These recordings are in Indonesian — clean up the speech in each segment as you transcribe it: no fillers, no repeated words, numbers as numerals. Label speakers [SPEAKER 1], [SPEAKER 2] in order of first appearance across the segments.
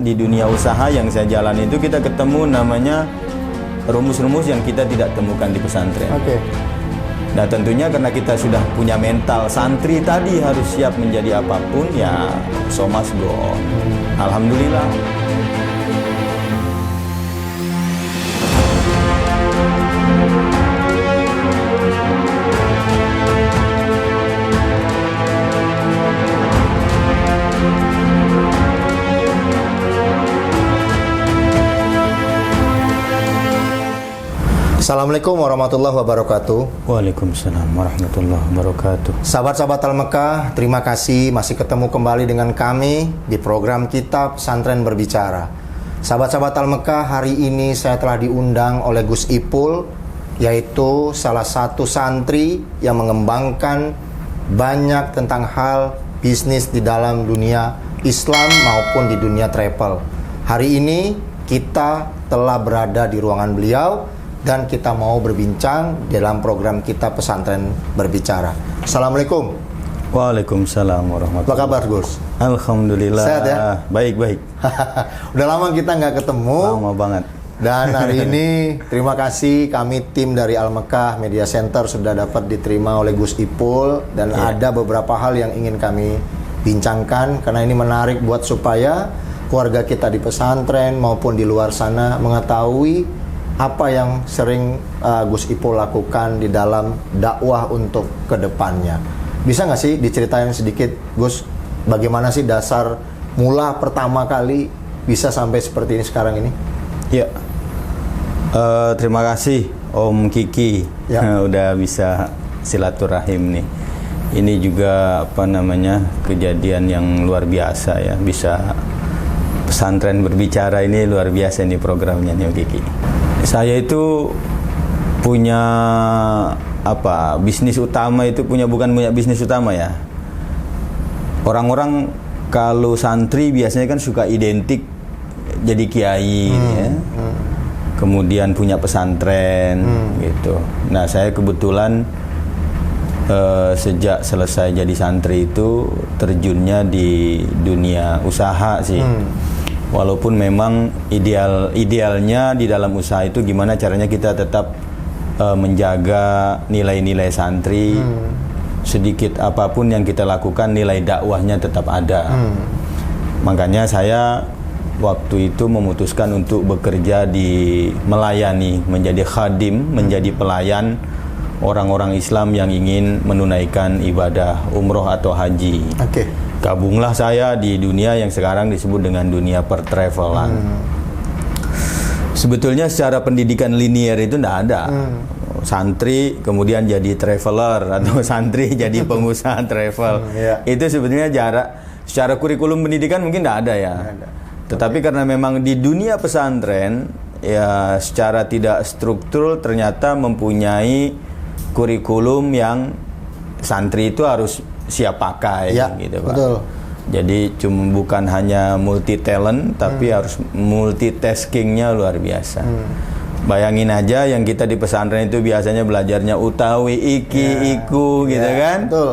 [SPEAKER 1] di dunia usaha yang saya jalani itu kita ketemu namanya rumus-rumus yang kita tidak temukan di pesantren.
[SPEAKER 2] Oke.
[SPEAKER 1] Nah tentunya karena kita sudah punya mental santri tadi harus siap menjadi apapun, ya so must go on. Alhamdulillah.
[SPEAKER 2] Assalamualaikum warahmatullahi wabarakatuh.
[SPEAKER 1] Waalaikumsalam warahmatullahi wabarakatuh.
[SPEAKER 2] Sahabat-sahabat Al-Mekah, terima kasih masih ketemu kembali dengan kami di program kita Pesantren Berbicara. Sahabat-sahabat Al-Mekah, hari ini saya telah diundang oleh Gus Ipul, yaitu salah satu santri yang mengembangkan banyak tentang hal bisnis di dalam dunia Islam maupun di dunia travel. Hari ini kita telah berada di ruangan beliau dan kita mau berbincang dalam program kita Pesantren Berbicara. Assalamualaikum.
[SPEAKER 1] Waalaikumsalam warahmatullahi
[SPEAKER 2] Apa kabar Gus?
[SPEAKER 1] Alhamdulillah.
[SPEAKER 2] Sehat ya?
[SPEAKER 1] Baik-baik.
[SPEAKER 2] Udah lama kita nggak ketemu.
[SPEAKER 1] Lama banget.
[SPEAKER 2] Dan hari ini terima kasih kami tim dari Al-Mekah Media Center sudah dapat diterima oleh Gus Ipul. Dan ada beberapa hal yang ingin kami bincangkan karena ini menarik buat supaya keluarga kita di pesantren maupun di luar sana mengetahui apa yang sering Gus Ipul lakukan di dalam dakwah untuk kedepannya. Bisa nggak sih diceritain sedikit, Gus, bagaimana sih dasar mula pertama kali bisa sampai seperti ini sekarang ini?
[SPEAKER 1] Ya, terima kasih Om Kiki udah bisa silaturahim nih. Ini juga kejadian yang luar biasa ya, bisa Pesantren Berbicara ini luar biasa nih programnya nih Om Kiki. Saya itu punya bisnis utama itu bukan punya bisnis utama ya. Orang-orang kalau santri biasanya kan suka identik jadi kiai ya. Kemudian punya pesantren gitu. Nah, saya kebetulan sejak selesai jadi santri itu terjunnya di dunia usaha sih. Walaupun memang idealnya di dalam usaha itu gimana caranya kita tetap menjaga nilai-nilai santri. Sedikit apapun yang kita lakukan nilai dakwahnya tetap ada. Makanya saya waktu itu memutuskan untuk bekerja melayani, menjadi khadim, menjadi pelayan orang-orang Islam yang ingin menunaikan ibadah umroh atau haji.
[SPEAKER 2] Oke.
[SPEAKER 1] Gabunglah saya di dunia yang sekarang disebut dengan dunia pertravelan. Sebetulnya secara pendidikan linear itu tidak ada. Santri kemudian jadi traveler atau santri jadi pengusaha travel. Itu sebetulnya secara kurikulum pendidikan mungkin tidak ada ya. Tetapi karena memang di dunia pesantren ya secara tidak struktur ternyata mempunyai kurikulum yang santri itu harus siap pakai gitu Pak.
[SPEAKER 2] Betul.
[SPEAKER 1] Jadi bukan hanya multi talent tapi harus multitaskingnya luar biasa. Bayangin aja yang kita di pesantren itu biasanya belajarnya utawi, iku gitu kan.
[SPEAKER 2] Betul.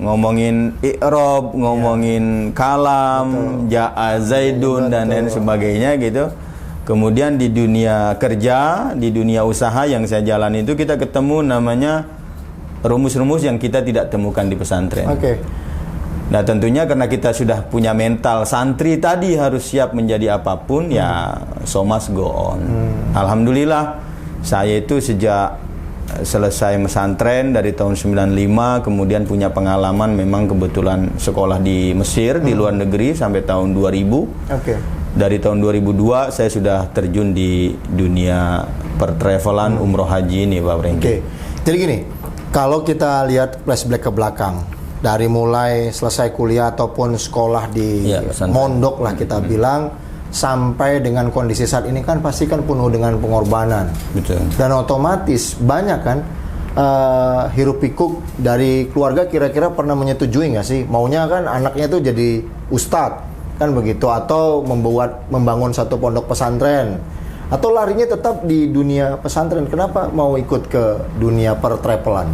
[SPEAKER 1] Ngomongin i'rob, ngomongin kalam, ja'a zaidun dan lain sebagainya gitu. Kemudian di dunia kerja, di dunia usaha yang saya jalani itu kita ketemu namanya rumus-rumus yang kita tidak temukan di pesantren.
[SPEAKER 2] Oke.
[SPEAKER 1] Nah tentunya karena kita sudah punya mental santri tadi harus siap menjadi apapun, ya so must go on. Alhamdulillah saya itu sejak selesai pesantren dari tahun 95 kemudian punya pengalaman memang kebetulan sekolah di Mesir di luar negeri sampai tahun 2000.
[SPEAKER 2] Oke.
[SPEAKER 1] Dari tahun 2002 saya sudah terjun di dunia pertravelan umroh haji ini Pak Brengki.
[SPEAKER 2] Oke. Jadi gini, kalau kita lihat flashback ke belakang, dari mulai selesai kuliah ataupun sekolah di mondok lah kita bilang, sampai dengan kondisi saat ini kan pasti kan penuh dengan pengorbanan.
[SPEAKER 1] Betul. Dan
[SPEAKER 2] otomatis banyak kan hiruk pikuk dari keluarga kira-kira pernah menyetujui nggak sih? Maunya kan anaknya tuh jadi ustadz kan begitu, atau membangun satu pondok pesantren, atau larinya tetap di dunia pesantren. Kenapa mau ikut ke dunia pertravelan?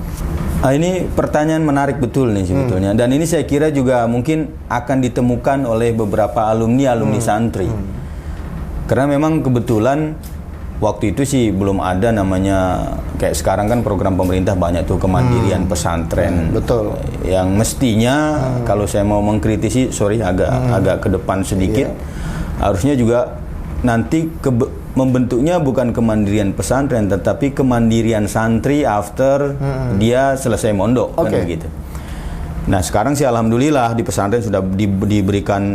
[SPEAKER 1] Ini pertanyaan menarik betul nih sebetulnya. Dan ini saya kira juga mungkin akan ditemukan oleh beberapa alumni santri. Karena memang kebetulan waktu itu sih belum ada namanya kayak sekarang kan program pemerintah banyak tuh kemandirian pesantren.
[SPEAKER 2] Betul.
[SPEAKER 1] Yang mestinya kalau saya mau mengkritisi, sorry agak ke depan sedikit, harusnya juga nanti membentuknya bukan kemandirian pesantren, tetapi kemandirian santri after dia selesai mondok, kan begitu. Nah sekarang sih alhamdulillah di pesantren sudah diberikan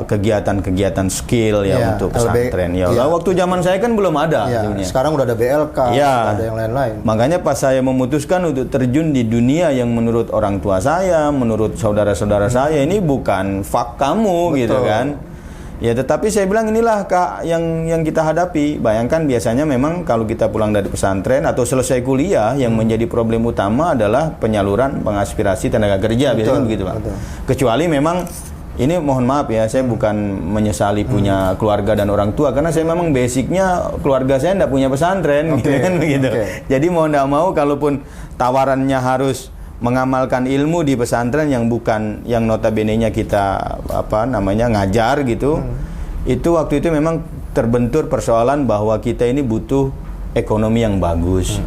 [SPEAKER 1] kegiatan-kegiatan skill ya untuk pesantren. Waktu zaman saya kan belum ada.
[SPEAKER 2] Sekarang udah ada BLK, ada yang lain-lain.
[SPEAKER 1] Makanya pas saya memutuskan untuk terjun di dunia yang menurut orang tua saya, menurut saudara-saudara saya ini bukan fak kamu gitu kan. Ya tetapi saya bilang inilah Kak yang kita hadapi. Bayangkan biasanya memang kalau kita pulang dari pesantren atau selesai kuliah yang menjadi problem utama adalah penyaluran pengaspirasi tenaga kerja, biasanya begitu Pak. Kecuali memang ini mohon maaf ya, saya bukan menyesali punya keluarga dan orang tua, karena saya memang basicnya keluarga saya tidak punya pesantren gitu kan begitu. Jadi mau tidak mau kalaupun tawarannya harus mengamalkan ilmu di pesantren yang bukan yang notabene-nya kita ngajar gitu. Itu waktu itu memang terbentur persoalan bahwa kita ini butuh ekonomi yang bagus.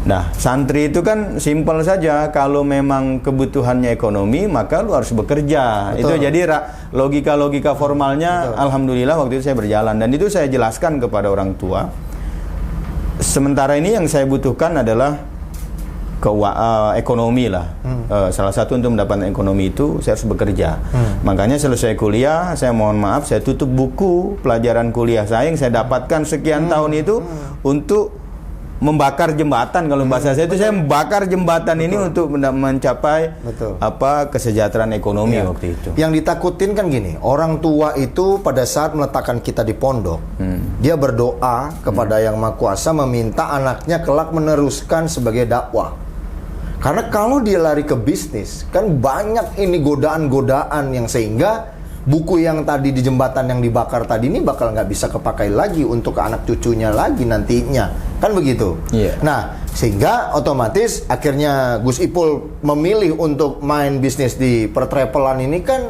[SPEAKER 1] Nah, santri itu kan simpel saja, kalau memang kebutuhannya ekonomi maka lu harus bekerja. Itu jadi logika formalnya alhamdulillah waktu itu saya berjalan, dan itu saya jelaskan kepada orang tua. Sementara ini yang saya butuhkan adalah ekonomi lah. Salah satu untuk mendapatkan ekonomi itu saya harus bekerja. Makanya selesai kuliah, saya mohon maaf, saya tutup buku pelajaran kuliah saya yang saya dapatkan sekian tahun itu untuk membakar jembatan. Kalau bahasa saya itu saya membakar jembatan ini untuk mencapai kesejahteraan ekonomi waktu itu. Yang
[SPEAKER 2] ditakutin kan gini, orang tua itu pada saat meletakkan kita di pondok, dia berdoa kepada Yang Maha Kuasa meminta anaknya kelak meneruskan sebagai dakwah. Karena kalau dia lari ke bisnis, kan banyak ini godaan-godaan yang sehingga buku yang tadi di jembatan yang dibakar tadi ini bakal nggak bisa kepakai lagi untuk anak cucunya lagi nantinya, kan begitu. Nah, sehingga otomatis akhirnya Gus Ipul memilih untuk main bisnis di pertravelan ini kan,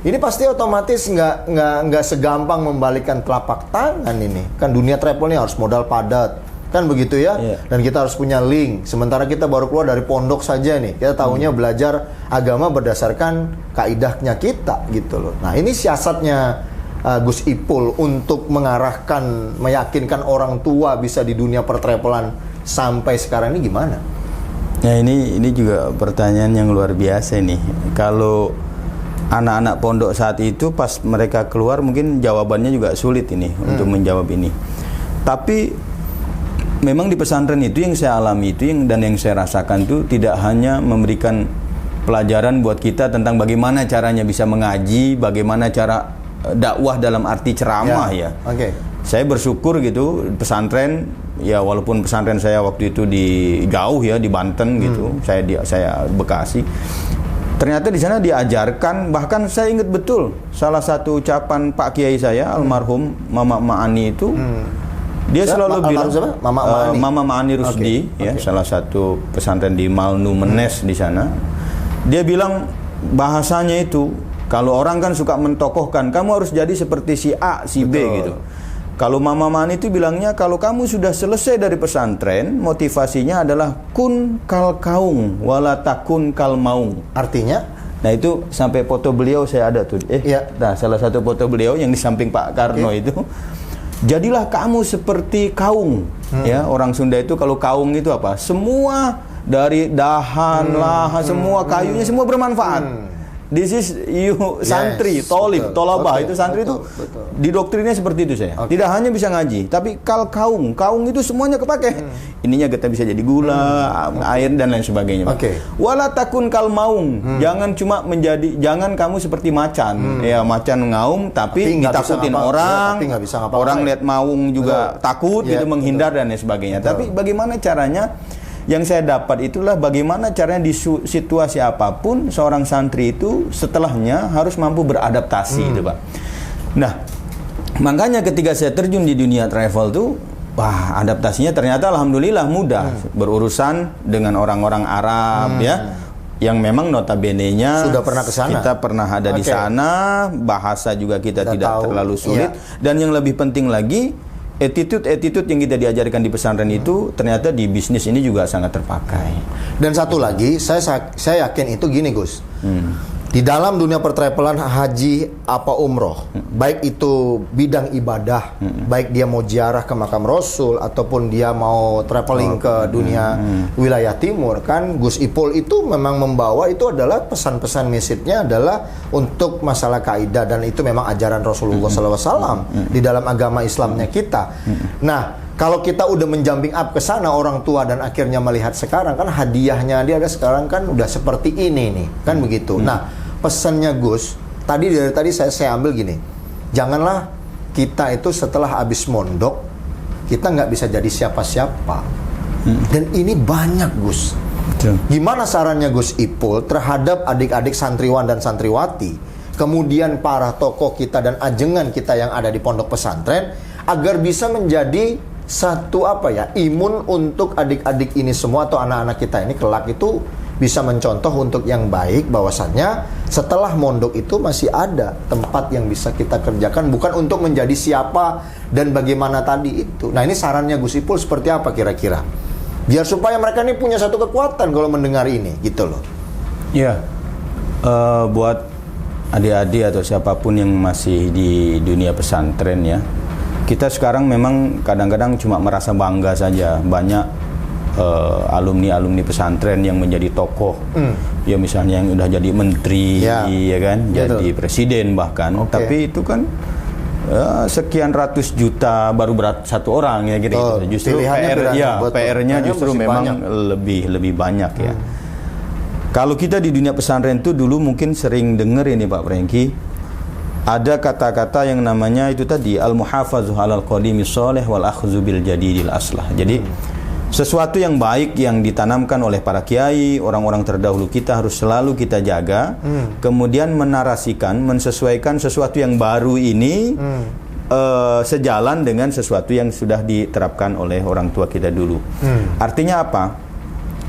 [SPEAKER 2] ini pasti otomatis nggak segampang membalikkan telapak tangan ini. Kan dunia travel ini harus modal padat, kan begitu ya. Dan kita harus punya link. Sementara kita baru keluar dari pondok saja nih, kita tahunya belajar agama berdasarkan kaidahnya kita gitu loh. Nah ini siasatnya Gus Ipul untuk mengarahkan, meyakinkan orang tua bisa di dunia pertravelan sampai sekarang ini gimana?
[SPEAKER 1] Ya ini juga pertanyaan yang luar biasa nih. Kalau anak-anak pondok saat itu pas mereka keluar mungkin jawabannya juga sulit ini untuk menjawab ini. Tapi memang di pesantren itu yang saya alami itu dan yang saya rasakan itu tidak hanya memberikan pelajaran buat kita tentang bagaimana caranya bisa mengaji, bagaimana cara dakwah dalam arti ceramah ya. Saya bersyukur gitu pesantren ya, walaupun pesantren saya waktu itu di jauh ya di Banten gitu, saya Bekasi. Ternyata di sana diajarkan, bahkan saya ingat betul salah satu ucapan Pak Kiai saya almarhum Mama Ma'ani itu. Dia selalu bilang Mama Ma'ani Rusdi ya, salah satu pesantren di Malnu Menes di sana. Dia bilang bahasanya itu, kalau orang kan suka mentokohkan, kamu harus jadi seperti si A, si B gitu. Kalau Mama Ma'ani itu bilangnya, kalau kamu sudah selesai dari pesantren, motivasinya adalah kun kal kaung wala takun kal maung.
[SPEAKER 2] Artinya?
[SPEAKER 1] Nah itu sampai foto beliau saya ada tuh. Nah salah satu foto beliau yang di samping Pak Karno itu. Jadilah kamu seperti kaung, ya orang Sunda itu kalau kaung itu apa? Semua dari dahan, lahan, semua kayunya semua bermanfaat. This is you santri, tolabah itu santri itu didoktrinnya seperti itu saya. Tidak hanya bisa ngaji, tapi kaung itu semuanya kepake. Ininya kita bisa jadi gula, air dan lain sebagainya. Wala takun kal maung, jangan cuma jangan kamu seperti macan. Ya macan ngaum tapi ditakutin orang. Orang lihat maung juga takut gitu, menghindar dan lain sebagainya. Tapi bagaimana caranya? Yang saya dapat itulah bagaimana caranya di situasi apapun seorang santri itu setelahnya harus mampu beradaptasi itu Pak. Nah makanya ketika saya terjun di dunia travel tuh, wah adaptasinya ternyata alhamdulillah mudah. Berurusan dengan orang-orang Arab ya, yang memang notabene-nya
[SPEAKER 2] sudah pernah ke sana.
[SPEAKER 1] Kita pernah ada di sana, bahasa juga kita tidak terlalu sulit, dan yang lebih penting lagi attitude yang kita diajarkan di pesantren itu ternyata di bisnis ini juga sangat terpakai.
[SPEAKER 2] Dan satu lagi, saya yakin itu gini Gus. Di dalam dunia pertravelan haji apa umroh, baik itu bidang ibadah, baik dia mau ziarah ke makam Rasul ataupun dia mau traveling ke dunia wilayah timur, kan Gus Ipul itu memang membawa itu adalah pesan-pesan message-nya adalah untuk masalah kaidah, dan itu memang ajaran Rasulullah SAW di dalam agama Islamnya kita. Nah, kalau kita udah menjumping up ke sana orang tua dan akhirnya melihat sekarang kan hadiahnya dia ada sekarang kan udah seperti ini nih, kan begitu. Nah, pesannya Gus dari tadi saya ambil gini, janganlah kita itu setelah habis mondok kita nggak bisa jadi siapa-siapa. Dan ini banyak Gus. Gimana sarannya Gus Ipul terhadap adik-adik santriwan dan santriwati, kemudian para tokoh kita dan ajengan kita yang ada di pondok pesantren, agar bisa menjadi satu imun untuk adik-adik ini semua atau anak-anak kita ini kelak itu bisa mencontoh untuk yang baik, bahwasannya setelah mondok itu masih ada tempat yang bisa kita kerjakan, bukan untuk menjadi siapa dan bagaimana tadi itu. Nah, ini sarannya Gus Ipul seperti apa kira-kira? Biar supaya mereka ini punya satu kekuatan kalau mendengar ini, gitu loh.
[SPEAKER 1] Ya, buat adik-adik atau siapapun yang masih di dunia pesantren ya, kita sekarang memang kadang-kadang cuma merasa bangga saja. Banyak alumni pesantren yang menjadi tokoh, ya misalnya yang udah jadi menteri, ya kan, jadi presiden bahkan. Tapi itu kan sekian ratus juta baru berat satu orang ya gitu. Justru PR-nya justru memang lebih banyak ya. Kalau kita di dunia pesantren itu dulu mungkin sering dengar ini Pak Franky, ada kata-kata yang namanya itu tadi al-muhafazu 'alal qadimi shalih wal akhdzu bil jadidil aslah. Jadi sesuatu yang baik yang ditanamkan oleh para kiai, orang-orang terdahulu kita harus selalu kita jaga, kemudian menarasikan, mensesuaikan sesuatu yang baru ini sejalan dengan sesuatu yang sudah diterapkan oleh orang tua kita dulu. Artinya apa?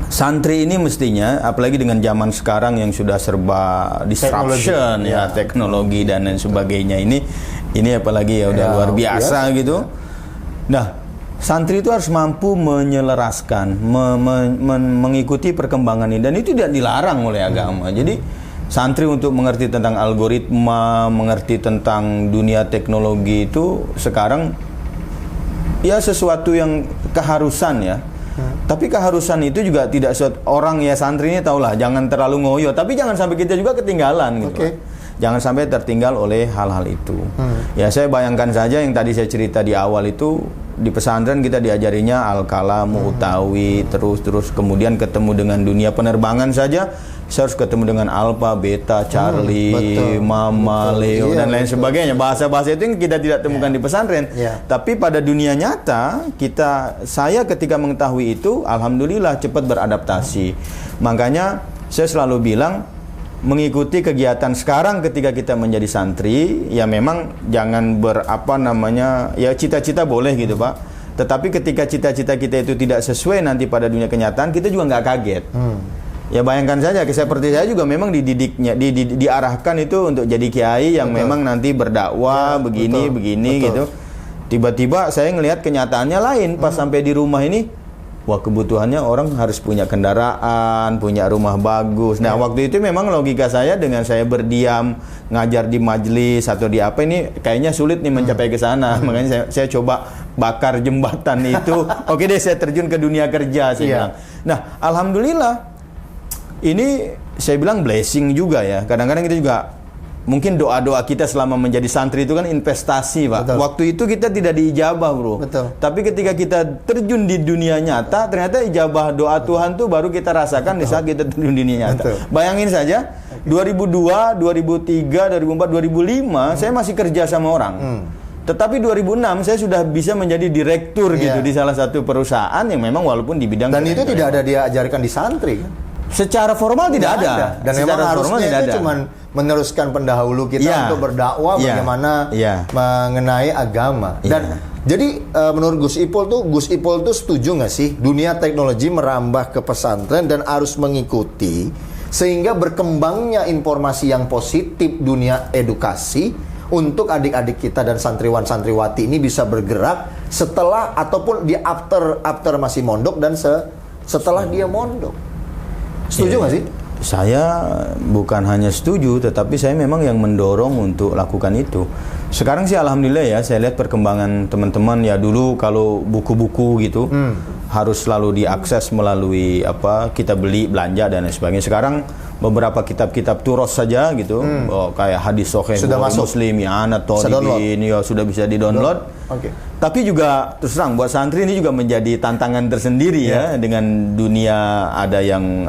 [SPEAKER 1] Santri ini mestinya, apalagi dengan zaman sekarang yang sudah serba disruption teknologi dan lain sebagainya, ini apalagi udah luar biasa gitu. Nah, santri itu harus mampu menyelaraskan, mengikuti perkembangan ini, dan itu tidak dilarang oleh agama. Jadi santri untuk mengerti tentang algoritma, mengerti tentang dunia teknologi itu sekarang ya sesuatu yang keharusan ya. Tapi keharusan itu juga tidak orang ya santri ini tahulah jangan terlalu ngoyo, tapi jangan sampai kita juga ketinggalan gitu. Jangan sampai tertinggal oleh hal-hal itu. Ya saya bayangkan saja yang tadi saya cerita di awal itu, di pesantren kita diajarinya al-kalamu utawi, terus kemudian ketemu dengan dunia penerbangan saja saya harus ketemu dengan Alpha, Beta, Charlie, Mama, Leo dan lain sebagainya. Bahasa-bahasa itu yang kita tidak temukan di pesantren. Tapi pada dunia nyata saya ketika mengetahui itu alhamdulillah cepat beradaptasi. Makanya saya selalu bilang mengikuti kegiatan sekarang ketika kita menjadi santri, ya memang jangan ya cita-cita boleh gitu Pak. Tetapi ketika cita-cita kita itu tidak sesuai nanti pada dunia kenyataan, kita juga nggak kaget. Ya bayangkan saja, seperti saya juga memang dididiknya, diarahkan itu untuk jadi kiai yang memang nanti berdakwah begini gitu. Tiba-tiba saya ngelihat kenyataannya lain pas sampai di rumah ini. Wah, kebutuhannya orang harus punya kendaraan, punya rumah bagus. Nah, waktu itu memang logika saya dengan saya berdiam, ngajar di majelis atau di apa ini kayaknya sulit nih mencapai ke sana. Makanya saya coba bakar jembatan itu. Oke deh, saya terjun ke dunia kerja saya bilang. Nah, alhamdulillah ini saya bilang blessing juga ya. Kadang-kadang kita juga mungkin doa-doa kita selama menjadi santri itu kan investasi Pak. Betul. Waktu itu kita tidak diijabah bro. Betul. Tapi ketika kita terjun di dunia nyata, ternyata ijabah doa Tuhan tuh baru kita rasakan di saat kita terjun di dunia nyata. Betul. Bayangin saja, 2002, 2003, 2004, 2005 saya masih kerja sama orang. Tetapi 2006 saya sudah bisa menjadi direktur gitu di salah satu perusahaan yang memang walaupun di bidang
[SPEAKER 2] dan itu tidak ada diajarkan di santri kan?
[SPEAKER 1] Secara formal tidak ada.
[SPEAKER 2] Dan memang harusnya itu cuma meneruskan pendahulu kita untuk berdakwah bagaimana mengenai agama. Dan jadi menurut Gus Ipul tuh setuju nggak sih dunia teknologi merambah ke pesantren dan harus mengikuti sehingga berkembangnya informasi yang positif dunia edukasi untuk adik-adik kita dan santriwan-santriwati ini bisa bergerak setelah ataupun di after masih mondok dan setelah dia mondok. Setuju nggak sih?
[SPEAKER 1] Saya bukan hanya setuju, tetapi saya memang yang mendorong untuk lakukan itu. Sekarang sih alhamdulillah ya, saya lihat perkembangan teman-teman ya. Dulu kalau buku-buku gitu harus selalu diakses melalui kita beli, belanja dan lain sebagainya. Sekarang beberapa kitab-kitab turos saja gitu, kayak hadis sahih Muslim, ya anak Thalibin, ya sudah bisa di-download. Tapi juga terus terang buat santri ini juga menjadi tantangan tersendiri ya, dengan dunia ada yang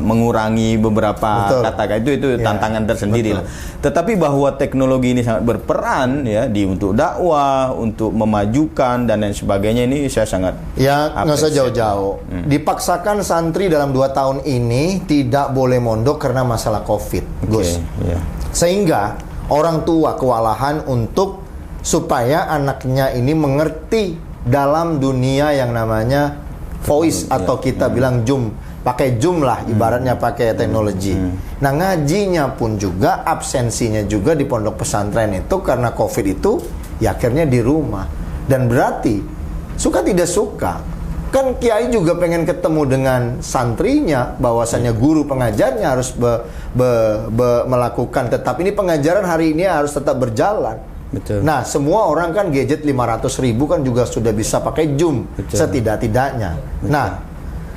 [SPEAKER 1] mengurangi beberapa kata itu tantangan tersendiri lah. Tetapi bahwa teknologi ini sangat berperan ya untuk dakwah, untuk memajukan dan lain sebagainya, ini saya sangat
[SPEAKER 2] nggak usah jauh-jauh. Dipaksakan santri dalam 2 tahun ini tidak boleh mondok karena masalah COVID, Gus. Sehingga orang tua kewalahan untuk supaya anaknya ini mengerti dalam dunia yang namanya voice atau kita bilang Zoom, pakai Zoom lah ibaratnya, pakai teknologi. Nah, ngajinya pun juga, absensinya juga di pondok pesantren itu karena COVID itu ya akhirnya di rumah. Dan berarti suka tidak suka kan kiai juga pengen ketemu dengan santrinya, bahwasannya guru pengajarnya harus melakukan, tetap ini pengajaran hari ini harus tetap berjalan.
[SPEAKER 1] Betul.
[SPEAKER 2] Nah, semua orang kan gadget 500.000 kan juga sudah bisa pakai Zoom setidak-tidaknya. Nah,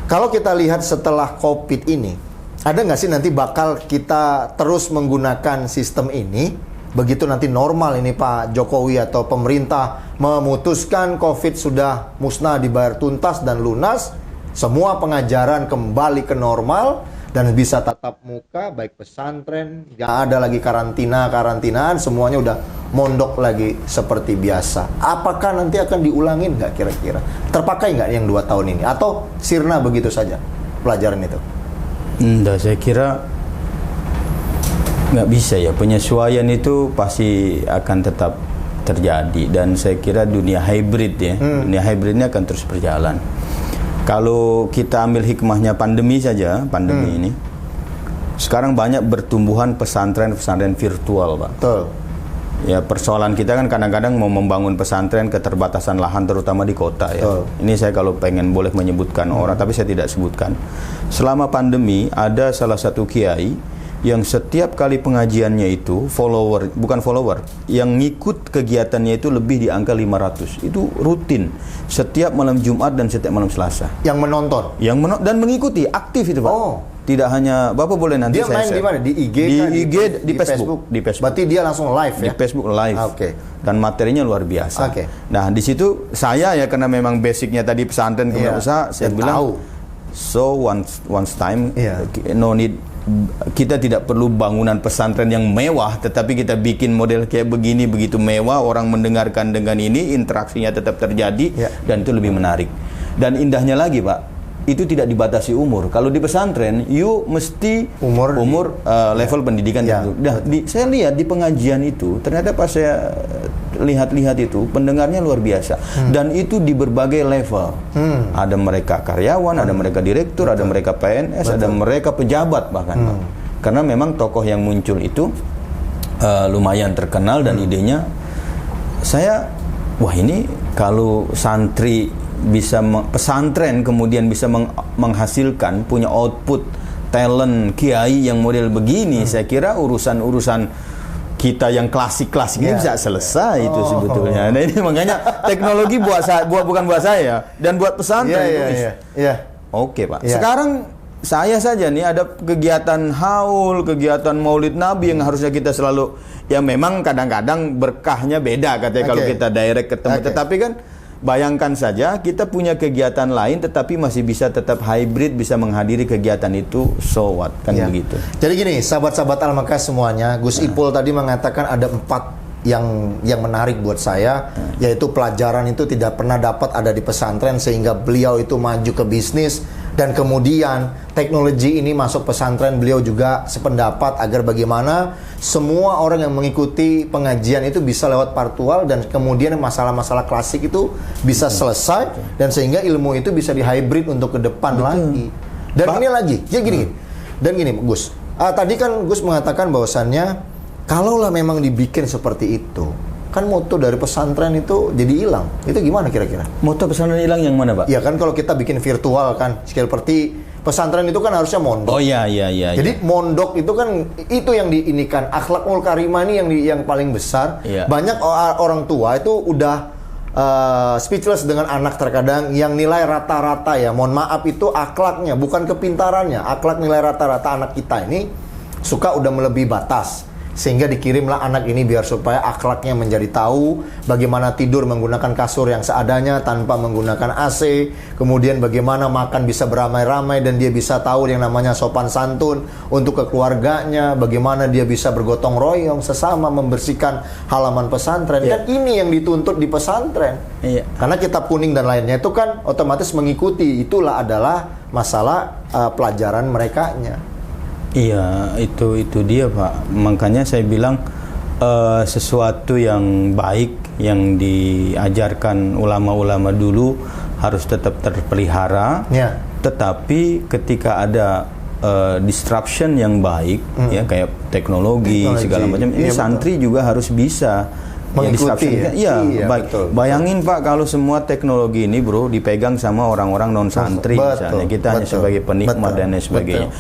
[SPEAKER 2] kalau kita lihat setelah COVID ini, ada nggak sih nanti bakal kita terus menggunakan sistem ini? Begitu nanti normal ini Pak Jokowi atau pemerintah memutuskan COVID sudah musnah, dibayar tuntas dan lunas, semua pengajaran kembali ke normal dan bisa tatap muka, baik pesantren, nggak ada lagi karantinaan, semuanya udah mondok lagi seperti biasa. Apakah nanti akan diulangin nggak kira-kira? Terpakai nggak yang 2 tahun ini? Atau sirna begitu saja pelajaran itu?
[SPEAKER 1] Enggak, saya kira nggak bisa ya. Penyesuaian itu pasti akan tetap terjadi. Dan saya kira dunia hybrid ya, dunia hybrid ini akan terus berjalan. Kalau kita ambil hikmahnya pandemi saja, ini sekarang banyak bertumbuhan pesantren-pesantren virtual, Pak.
[SPEAKER 2] Betul.
[SPEAKER 1] Ya, persoalan kita kan kadang-kadang mau membangun pesantren, keterbatasan lahan terutama di kota ya. Ini saya kalau pengen boleh menyebutkan orang, tapi saya tidak sebutkan. Selama pandemi ada salah satu kiai yang setiap kali pengajiannya itu bukan follower, yang ngikut kegiatannya itu lebih di angka 500. Itu rutin setiap malam Jumat dan setiap malam Selasa.
[SPEAKER 2] Yang menonton?
[SPEAKER 1] Dan mengikuti, aktif itu, Pak. Tidak hanya Bapak boleh nanti
[SPEAKER 2] dia main di mana? Di IG kan?
[SPEAKER 1] Di Facebook. Di Facebook.
[SPEAKER 2] Berarti dia langsung live ya?
[SPEAKER 1] Di Facebook live. Dan materinya luar biasa. Nah, di situ saya ya, karena memang basicnya tadi pesantren kewirausahaan, saya bilang so once time no need. Kita tidak perlu bangunan pesantren yang mewah, tetapi kita bikin model kayak begini, begitu mewah, orang mendengarkan dengan ini, interaksinya tetap terjadi, dan itu lebih menarik. Dan indahnya lagi, Pak, itu tidak dibatasi umur. Kalau di pesantren, you mesti umur level pendidikan. Saya lihat di pengajian itu, ternyata pas saya lihat-lihat itu, pendengarnya luar biasa. Dan itu di berbagai level. Ada mereka karyawan, ada mereka direktur, ada mereka PNS, ada mereka pejabat bahkan. Karena memang tokoh yang muncul itu lumayan terkenal dan idenya, wah ini kalau santri bisa pesantren kemudian bisa menghasilkan punya output talent kiai yang model begini, saya kira urusan kita yang klasik-klasik ini bisa selesai itu sebetulnya. Nah, ini makanya teknologi bukan buat saya dan buat pesantren. Oke, Pak. Sekarang saya saja nih ada kegiatan haul, kegiatan Maulid Nabi yang harusnya kita selalu, ya memang kadang-kadang berkahnya beda katanya kalau kita direct ketemu, tetapi kan bayangkan saja kita punya kegiatan lain tetapi masih bisa tetap hybrid, bisa menghadiri kegiatan itu, so what, kan begitu. Jadi
[SPEAKER 2] gini, sahabat-sahabat Al-Mekah semuanya, Gus Ipul tadi mengatakan ada 4 yang menarik buat saya, yaitu pelajaran itu tidak pernah dapat ada di pesantren sehingga beliau itu maju ke bisnis, dan kemudian teknologi ini masuk pesantren, beliau juga sependapat agar bagaimana semua orang yang mengikuti pengajian itu bisa lewat virtual dan kemudian masalah-masalah klasik itu bisa selesai dan sehingga ilmu itu bisa dihybrid untuk ke depan lagi. Dan ini lagi, jadi gini, Dan gini Gus, tadi kan Gus mengatakan bahwasannya kalaulah memang dibikin seperti itu, kan moto dari pesantren itu jadi hilang. Itu gimana kira-kira?
[SPEAKER 1] Moto pesantren hilang yang mana, Pak?
[SPEAKER 2] Ya kan kalau kita bikin virtual kan, seperti pesantren itu kan harusnya mondok.
[SPEAKER 1] Oh iya.
[SPEAKER 2] Jadi mondok itu kan itu yang diinikan, akhlakul karimah ini yang paling besar.
[SPEAKER 1] Iya.
[SPEAKER 2] Banyak orang tua itu udah speechless dengan anak terkadang yang nilai rata-rata ya. Mohon maaf itu akhlaknya bukan kepintarannya. Akhlak nilai rata-rata anak kita ini suka udah melebihi batas. Sehingga dikirimlah anak ini biar supaya akhlaknya menjadi tahu bagaimana tidur menggunakan kasur yang seadanya tanpa menggunakan AC, kemudian bagaimana makan bisa beramai-ramai dan dia bisa tahu yang namanya sopan santun untuk keluarganya, bagaimana dia bisa bergotong royong sesama membersihkan halaman pesantren. Kan ini yang dituntut di pesantren. Karena kitab kuning dan lainnya itu kan otomatis mengikuti, itulah adalah masalah pelajaran merekanya.
[SPEAKER 1] Iya, itu dia Pak. Makanya saya bilang sesuatu yang baik yang diajarkan ulama-ulama dulu harus tetap terpelihara.
[SPEAKER 2] Ya.
[SPEAKER 1] Tetapi ketika ada disruption yang baik, ya kayak teknologi segala macam, ini santri juga harus bisa
[SPEAKER 2] mengikuti ya.
[SPEAKER 1] Iya, baik. Betul. Bayangin Pak kalau semua teknologi ini bro dipegang sama orang-orang non santri misalnya, kita hanya sebagai penikmat dan lain sebagainya.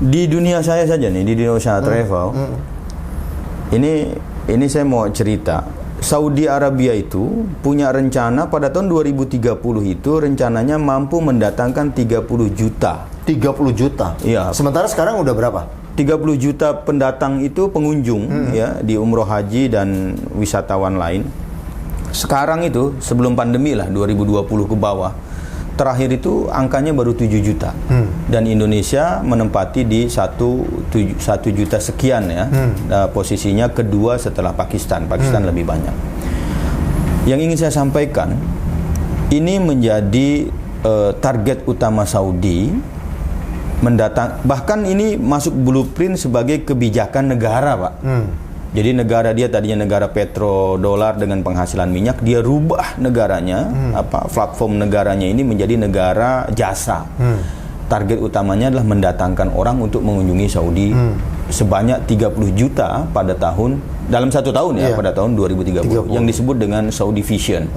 [SPEAKER 1] Di dunia saya saja nih, di dunia usaha travel, ini saya mau cerita. Saudi Arabia itu punya rencana pada tahun 2030 itu rencananya mampu mendatangkan 30 juta.
[SPEAKER 2] 30 juta?
[SPEAKER 1] Iya.
[SPEAKER 2] Sementara sekarang udah berapa?
[SPEAKER 1] 30 juta pendatang itu pengunjung ya di umroh haji dan wisatawan lain. Sekarang itu sebelum pandemi lah 2020 ke bawah. Terakhir itu angkanya baru 7 juta. Dan Indonesia menempati di 1 juta sekian ya. Posisinya kedua setelah Pakistan. Pakistan lebih banyak. Yang ingin saya sampaikan, ini menjadi target utama Saudi bahkan ini masuk blueprint sebagai kebijakan negara Pak. Jadi negara dia tadinya negara petrodolar dengan penghasilan minyak, dia rubah negaranya, platform negaranya ini menjadi negara jasa. Target utamanya adalah mendatangkan orang untuk mengunjungi Saudi sebanyak 30 juta pada dalam 1 tahun ya, pada tahun 2030 yang disebut dengan Saudi Vision.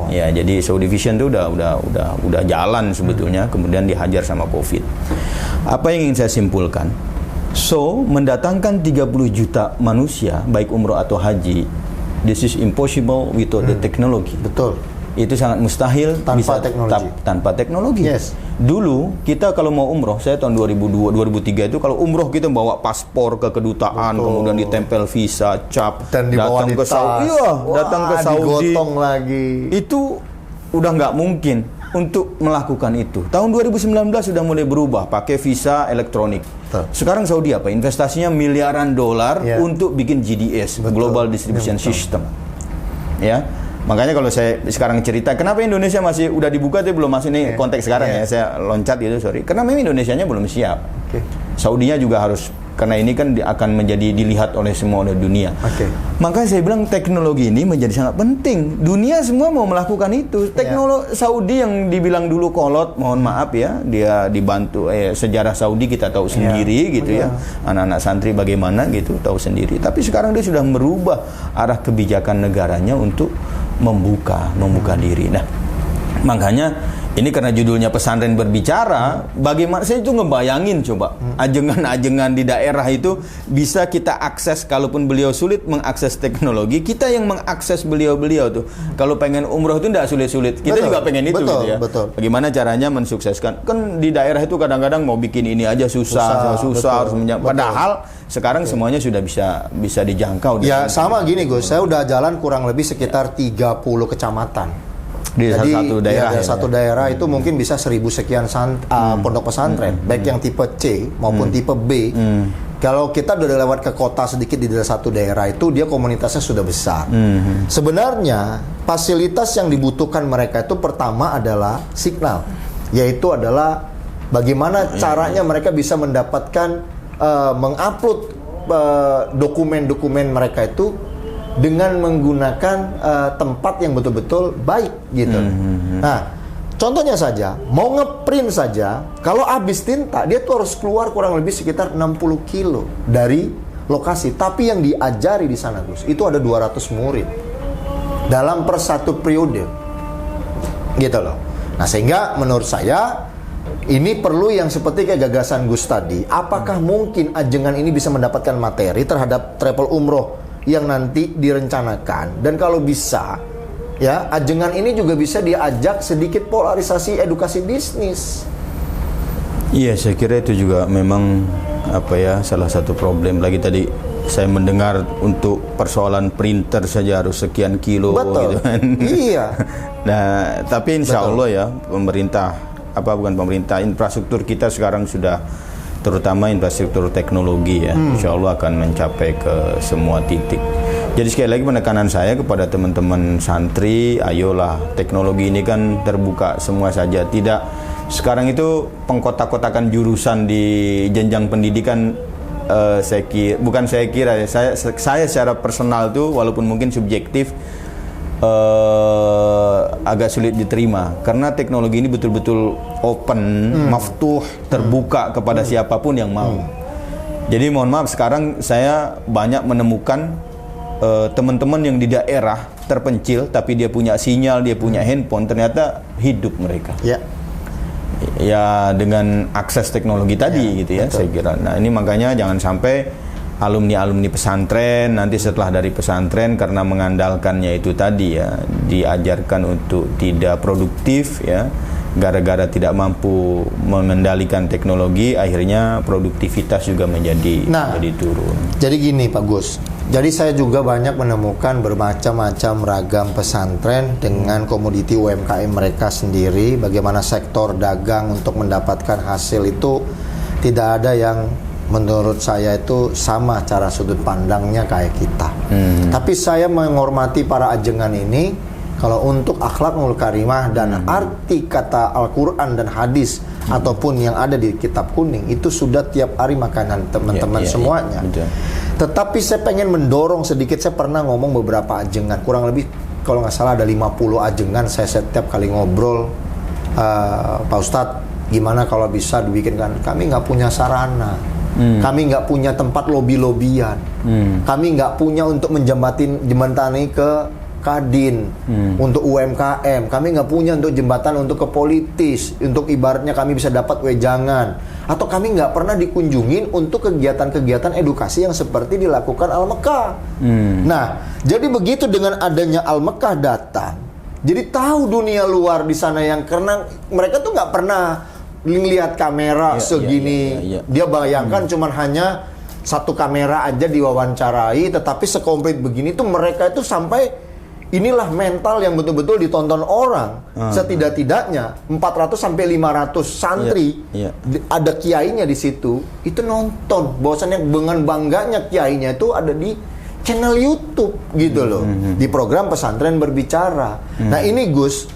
[SPEAKER 1] Ya, jadi Saudi Vision itu udah jalan sebetulnya, kemudian dihajar sama Covid. Apa yang ingin saya simpulkan? Mendatangkan 30 juta manusia, baik umroh atau haji, this is impossible without the technology.
[SPEAKER 2] Betul.
[SPEAKER 1] Itu sangat mustahil tanpa teknologi.
[SPEAKER 2] Yes.
[SPEAKER 1] Dulu kita kalau mau umroh, saya tahun 2002, 2003 itu kalau umroh kita bawa paspor ke kedutaan, kemudian ditempel visa, cap,
[SPEAKER 2] dan
[SPEAKER 1] datang ke Saudi, datang ke Saudi,
[SPEAKER 2] digotong lagi.
[SPEAKER 1] Itu udah nggak mungkin untuk melakukan itu. Tahun 2019 sudah mulai berubah, pakai visa elektronik. Sekarang Saudi apa? Investasinya miliaran dolar untuk bikin GDS, Global Distribution System. Ya. Makanya kalau saya sekarang cerita, kenapa Indonesia masih udah dibuka tapi belum masuk nih konteks sekarang ya, saya loncat gitu, sorry. Karena memang Indonesianya belum siap. Saudinya juga harus, karena ini kan akan menjadi dilihat oleh semua oleh dunia. Makanya saya bilang teknologi ini menjadi sangat penting. Dunia semua mau melakukan itu. Teknologi Saudi yang dibilang dulu kolot, mohon maaf ya, dia dibantu sejarah Saudi kita tahu sendiri gitu ya. Anak-anak santri bagaimana gitu tahu sendiri. Tapi sekarang dia sudah merubah arah kebijakan negaranya untuk membuka diri. Nah, makanya ini karena judulnya pesantren berbicara, bagaimana saya itu ngebayangin coba ajengan-ajengan di daerah itu bisa kita akses, kalaupun beliau sulit mengakses teknologi, kita yang mengakses beliau-beliau tuh. Kalau pengen umroh itu tidak sulit-sulit, kita juga pengen itu gitu ya. Bagaimana caranya mensukseskan? Kan di daerah itu kadang-kadang mau bikin ini aja susah harus padahal sekarang semuanya sudah bisa dijangkau.
[SPEAKER 2] Ya sama gini Gus, saya udah jalan kurang lebih sekitar 30 kecamatan.
[SPEAKER 1] Jadi
[SPEAKER 2] satu daerah itu mungkin bisa 1000 sekian pondok pesantren, baik yang tipe C maupun tipe B. Kalau kita udah lewat ke kota sedikit di satu daerah itu, dia komunitasnya sudah besar. Sebenarnya fasilitas yang dibutuhkan mereka itu pertama adalah signal, yaitu adalah bagaimana caranya mereka bisa mendapatkan mengupload dokumen-dokumen mereka itu dengan menggunakan tempat yang betul-betul baik gitu. Nah, Contohnya saja, mau ngeprint saja, kalau habis tinta, dia tuh harus keluar kurang lebih sekitar 60 kilo dari lokasi. Tapi yang diajari di sana, Gus, itu ada 200 murid dalam per satu periode. Gitu loh. Nah, sehingga menurut saya ini perlu yang seperti kayak gagasan Gus tadi. Apakah mungkin ajengan ini bisa mendapatkan materi terhadap travel umroh yang nanti direncanakan? Dan kalau bisa, ya, ajengan ini juga bisa diajak sedikit polarisasi edukasi bisnis.
[SPEAKER 1] Iya, saya kira itu juga memang salah satu problem lagi tadi. Saya mendengar untuk persoalan printer saja harus sekian kilo.
[SPEAKER 2] Betul.
[SPEAKER 1] Gitu kan.
[SPEAKER 2] Iya.
[SPEAKER 1] Nah, tapi insya Allah ya pemerintah, infrastruktur kita sekarang sudah, terutama infrastruktur teknologi ya, insya Allah akan mencapai ke semua titik. Jadi sekali lagi penekanan saya kepada teman-teman santri, ayolah, teknologi ini kan terbuka semua saja. Tidak, sekarang itu pengkotak-kotakan jurusan di jenjang pendidikan, saya secara personal tuh, walaupun mungkin subjektif, agak sulit diterima karena teknologi ini betul-betul open, maftuh, terbuka kepada siapapun yang mau. Jadi mohon maaf, sekarang saya banyak menemukan teman-teman yang di daerah terpencil tapi dia punya sinyal, dia punya handphone, ternyata hidup mereka. Ya dengan akses teknologi tadi gitu ya, betul. Saya kira. Nah, ini makanya jangan sampai alumni-alumni pesantren nanti setelah dari pesantren karena mengandalkannya itu tadi ya, diajarkan untuk tidak produktif ya, gara-gara tidak mampu mengendalikan teknologi, akhirnya produktivitas juga menjadi turun. Jadi
[SPEAKER 2] gini Pak Gus, jadi saya juga banyak menemukan bermacam-macam ragam pesantren dengan komoditi UMKM mereka sendiri, bagaimana sektor dagang untuk mendapatkan hasil itu tidak ada yang menurut saya itu sama cara sudut pandangnya kayak kita. Tapi saya menghormati para ajengan ini. Kalau untuk akhlakul karimah dan arti kata Al-Quran dan hadis ataupun yang ada di kitab kuning, itu sudah tiap hari makanan teman-teman semuanya. Tetapi saya pengen mendorong sedikit. Saya pernah ngomong beberapa ajengan, kurang lebih kalau nggak salah ada 50 ajengan. Saya setiap kali ngobrol, Pak Ustadz, gimana kalau bisa dibikinkan? Kami nggak punya sarana. Kami nggak punya tempat lobi-lobian. Kami nggak punya untuk menjembatani ke Kadin, untuk UMKM. Kami nggak punya untuk jembatan untuk ke politis, untuk ibaratnya kami bisa dapat wejangan. Atau kami nggak pernah dikunjungin untuk kegiatan-kegiatan edukasi yang seperti dilakukan Al-Mekah. Nah, jadi begitu dengan adanya Al-Mekah datang, jadi tahu dunia luar di sana yang karena mereka tuh nggak pernah lihat kamera segini. Dia bayangkan cuman hanya satu kamera aja diwawancarai, tetapi sekomplit begini tuh mereka itu sampai inilah mental yang betul-betul ditonton orang. Setidak-tidaknya 400 sampai 500 santri ada kiainya di situ. Itu nonton bahwasannya dengan bangganya kiainya itu ada di channel YouTube gitu loh. Di program Pesantren Berbicara. Nah, ini Gus,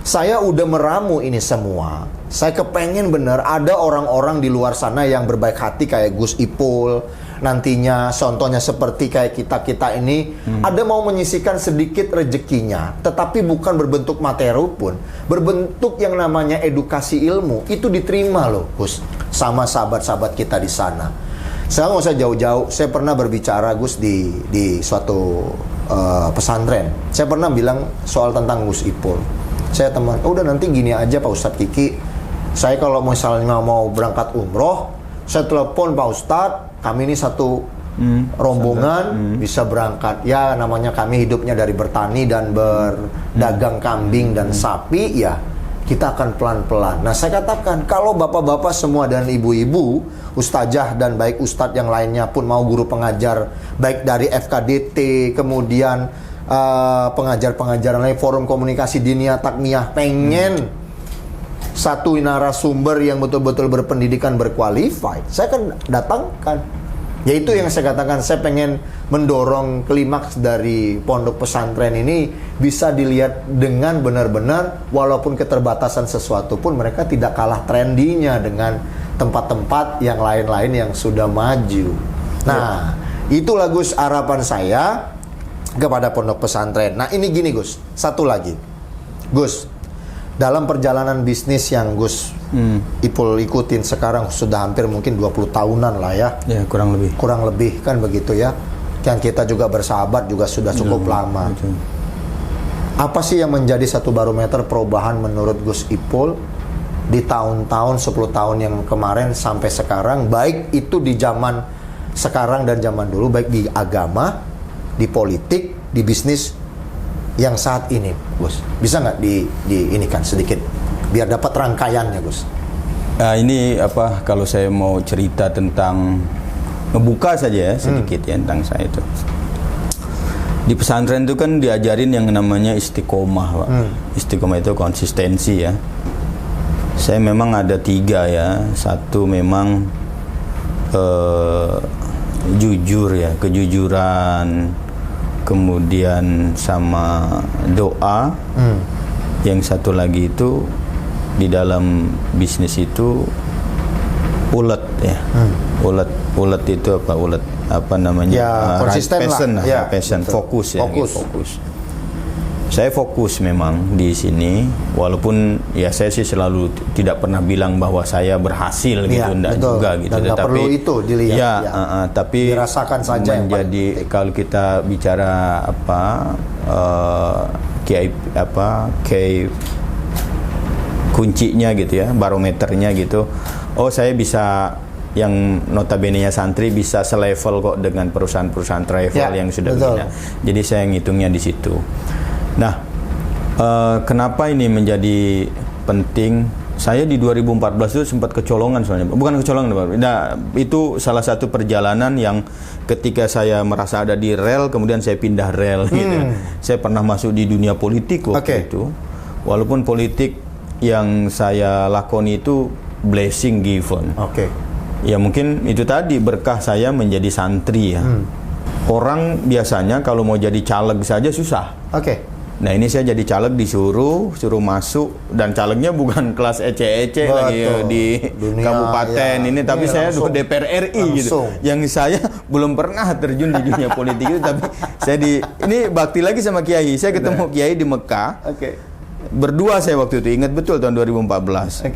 [SPEAKER 2] saya udah meramu ini semua. Saya kepengen bener ada orang-orang di luar sana yang berbaik hati kayak Gus Ipul. Nantinya contohnya seperti kayak kita-kita ini ada mau menyisihkan sedikit rezekinya, tetapi bukan berbentuk materi pun, berbentuk yang namanya edukasi ilmu. Itu diterima loh Gus sama sahabat-sahabat kita di sana. Saya nggak usah jauh-jauh, saya pernah berbicara Gus di suatu pesantren. Saya pernah bilang soal tentang Gus Ipul. Saya udah nanti gini aja Pak Ustadz Kiki, saya kalau misalnya mau berangkat umroh, saya telepon Pak Ustadz, kami ini satu rombongan bisa berangkat. Ya namanya kami hidupnya dari bertani dan berdagang kambing dan sapi, ya kita akan pelan-pelan. Nah, saya katakan kalau bapak-bapak semua dan ibu-ibu, ustazah dan baik ustadz yang lainnya pun mau guru pengajar, baik dari FKDT, kemudian pengajar-pengajaran lain, forum komunikasi diniyah takmiyah, pengen satu narasumber yang betul-betul berpendidikan, berqualified, saya akan datangkan. Yaitu yang saya katakan, saya pengen mendorong klimaks dari pondok pesantren ini bisa dilihat dengan benar-benar, walaupun keterbatasan sesuatu pun mereka tidak kalah trendinya dengan tempat-tempat yang lain-lain yang sudah maju. Nah, itulah Gus harapan saya kepada pondok pesantren. Nah, ini gini Gus, satu lagi Gus, dalam perjalanan bisnis yang Gus Ipul ikutin sekarang sudah hampir mungkin 20 tahunan lah ya.
[SPEAKER 1] Ya, kurang lebih.
[SPEAKER 2] Kurang lebih kan begitu ya. Kan kita juga bersahabat juga sudah cukup lama.
[SPEAKER 1] Betul.
[SPEAKER 2] Apa sih yang menjadi satu barometer perubahan menurut Gus Ipul di tahun-tahun 10 tahun yang kemarin sampai sekarang, baik itu di zaman sekarang dan zaman dulu, baik di agama, di politik, di bisnis yang saat ini, Gus? Bisa nggak di ini kan sedikit biar dapat rangkaiannya, Gus?
[SPEAKER 1] Nah, ini kalau saya mau cerita tentang ngebuka saja ya sedikit ya tentang saya itu. Di pesantren itu kan diajarin yang namanya istiqomah, Pak. Istiqomah itu konsistensi ya. Saya memang ada 3 ya. Satu memang jujur ya, kejujuran, kemudian sama doa. Yang satu lagi itu di dalam bisnis itu ulet ya. Ulet itu apa namanya?
[SPEAKER 2] Ya, konsisten
[SPEAKER 1] passion
[SPEAKER 2] lah. Ya,
[SPEAKER 1] passion,
[SPEAKER 2] betul.
[SPEAKER 1] fokus ya.
[SPEAKER 2] Fokus.
[SPEAKER 1] Fokus. Saya fokus memang di sini, walaupun ya saya sih selalu tidak pernah bilang bahwa saya berhasil gitu, enggak juga gitu.
[SPEAKER 2] Dan
[SPEAKER 1] Tetapi
[SPEAKER 2] perlu itu dilihat.
[SPEAKER 1] ya, tapi
[SPEAKER 2] dirasakan saja
[SPEAKER 1] menjadi kalau kita bicara key kuncinya gitu ya, barometernya gitu. Oh, saya bisa yang notabene-nya santri bisa selevel kok dengan perusahaan-perusahaan travel yang sudah begini. Jadi saya ngitungnya di situ. Nah, kenapa ini menjadi penting? Saya di 2014 itu sempat kecolongan soalnya. Bukan kecolongan, nah, itu salah satu perjalanan yang ketika saya merasa ada di rel, kemudian saya pindah rel gitu. Saya pernah masuk di dunia politik waktu itu. Walaupun politik yang saya lakoni itu blessing given. Ya mungkin itu tadi berkah saya menjadi santri ya. Orang biasanya kalau mau jadi caleg saja susah. Nah, ini saya jadi caleg suruh masuk, dan calegnya bukan kelas ece-ece lagi ya, di kabupaten ini, tapi saya langsung, DPR RI gitu. Yang saya belum pernah terjun di dunia politik itu, tapi saya ini bakti lagi sama Kiai. Saya ketemu Kiai di Mekah. Berdua saya waktu itu, ingat betul tahun 2014.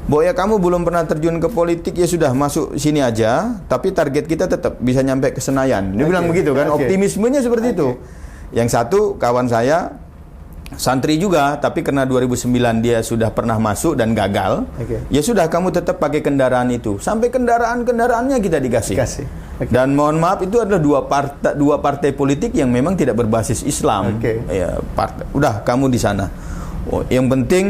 [SPEAKER 1] Bo ya, kamu belum pernah terjun ke politik, ya sudah masuk sini aja, tapi target kita tetap bisa nyampe ke Senayan. Dia bilang begitu kan, optimismenya seperti itu. Yang satu kawan saya santri juga, tapi karena 2009 dia sudah pernah masuk dan gagal. Ya sudah, kamu tetap pakai kendaraan itu. Sampai kendaraannya kita dikasih. Dan mohon maaf, itu adalah dua partai politik yang memang tidak berbasis Islam. Ya, udah kamu di sana. Yang penting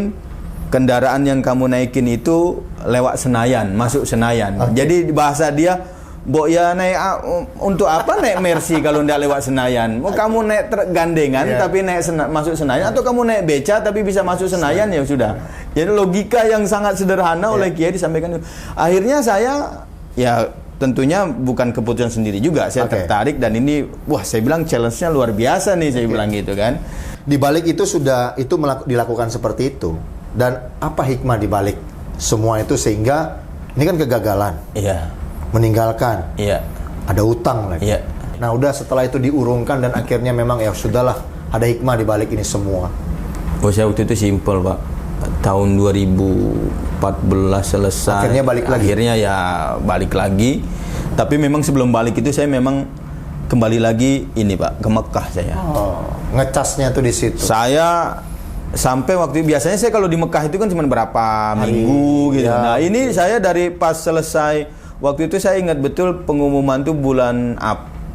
[SPEAKER 1] kendaraan yang kamu naikin itu lewat Senayan, masuk Senayan. Jadi bahasa dia, Bo ya naik untuk apa naik Mercy kalau ndak lewat Senayan? Mau kamu naik gandengan tapi naik masuk Senayan, atau kamu naik beca tapi bisa masuk Senayan, ya sudah. Jadi logika yang sangat sederhana oleh Kiai disampaikan. Akhirnya saya ya tentunya bukan keputusan sendiri juga, saya tertarik, dan ini saya bilang challenge-nya luar biasa nih, saya bilang gitu kan.
[SPEAKER 2] Di balik itu dilakukan seperti itu. Dan apa hikmah di balik semua itu sehingga ini kan kegagalan. Meninggalkan. Ada utang lagi. Nah, udah setelah itu diurungkan dan akhirnya memang ya sudahlah, ada hikmah di balik ini semua.
[SPEAKER 1] Saya waktu itu simpel, Pak. Tahun 2014 selesai.
[SPEAKER 2] Akhirnya balik lagi.
[SPEAKER 1] Akhirnya ya balik lagi. Tapi memang sebelum balik itu saya memang kembali lagi ini, Pak, ke Mekah saya.
[SPEAKER 2] Ngecasnya tuh di situ.
[SPEAKER 1] Saya sampai waktu biasanya saya kalau di Mekah itu kan cuma berapa minggu gitu. Nah, ini saya dari pas selesai waktu itu saya ingat betul pengumuman tuh bulan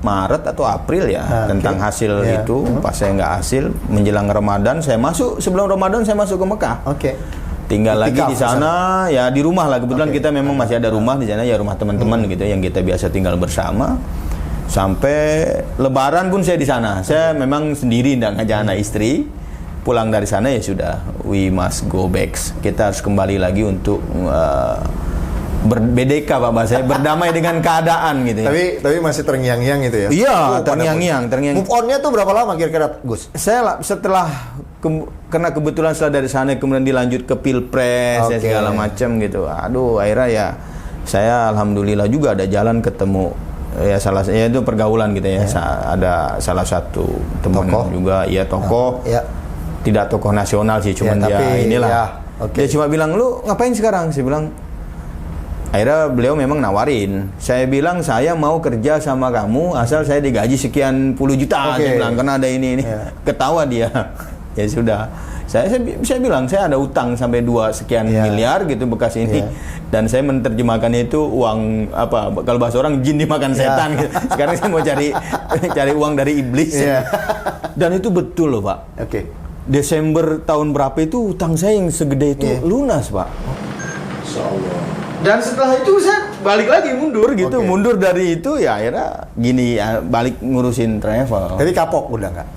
[SPEAKER 1] Maret atau April ya, tentang hasil itu. Pas saya nggak hasil menjelang Ramadan, saya masuk, sebelum Ramadan saya masuk ke Mekah. Tinggal lagi di sana ya, di rumah lah, kebetulan kita memang masih ada rumah di sana ya, rumah teman-teman gitu yang kita biasa tinggal bersama. Sampai Lebaran pun saya di sana. Saya memang sendiri, nggak ngajak anak istri. Pulang dari sana ya sudah, we must go back. Kita harus kembali lagi untuk BDK, Pak bahasa, berdamai dengan keadaan gitu ya.
[SPEAKER 2] Tapi masih terngiang-ngiang gitu ya.
[SPEAKER 1] Iya, terngiang-ngiang.
[SPEAKER 2] Move on-nya tuh berapa lama kira-kira, Gus?
[SPEAKER 1] Saya setelah karena kebetulan setelah dari sana kemudian dilanjut ke Pilpres ya, segala macam gitu. Aduh, akhirnya ya saya alhamdulillah juga ada jalan ketemu ya itu pergaulan gitu ya. Ada salah satu teman juga ya, tokoh. tidak tokoh nasional sih, cuman
[SPEAKER 2] Ya,
[SPEAKER 1] dia
[SPEAKER 2] tapi,
[SPEAKER 1] inilah.
[SPEAKER 2] ya, oke.
[SPEAKER 1] Dia cuma bilang, lu ngapain sekarang? Saya bilang, akhirnya beliau memang nawarin. Saya bilang, saya mau kerja sama kamu asal saya digaji sekian puluh juta.
[SPEAKER 2] Oke.
[SPEAKER 1] Saya bilang, karena ada ini.
[SPEAKER 2] Ya.
[SPEAKER 1] Ketawa dia. Ya sudah. Saya bilang, saya ada utang sampai 2 sekian
[SPEAKER 2] Ya.
[SPEAKER 1] miliar gitu bekas ini.
[SPEAKER 2] Ya.
[SPEAKER 1] Dan saya menerjemahkannya itu uang, apa, kalau bahasa orang jin dimakan setan. Gitu. Sekarang saya mau cari uang dari iblis.
[SPEAKER 2] Ya.
[SPEAKER 1] Dan itu betul loh, Pak.
[SPEAKER 2] Oke.
[SPEAKER 1] Desember tahun berapa itu utang saya yang segede itu
[SPEAKER 2] Iya.
[SPEAKER 1] lunas, Pak.
[SPEAKER 2] Insyaallah.
[SPEAKER 1] Dan setelah itu saya balik lagi mundur gitu.
[SPEAKER 2] Oke.
[SPEAKER 1] Mundur dari itu ya akhirnya gini ya, balik ngurusin travel.
[SPEAKER 2] Jadi kapok udah nggak?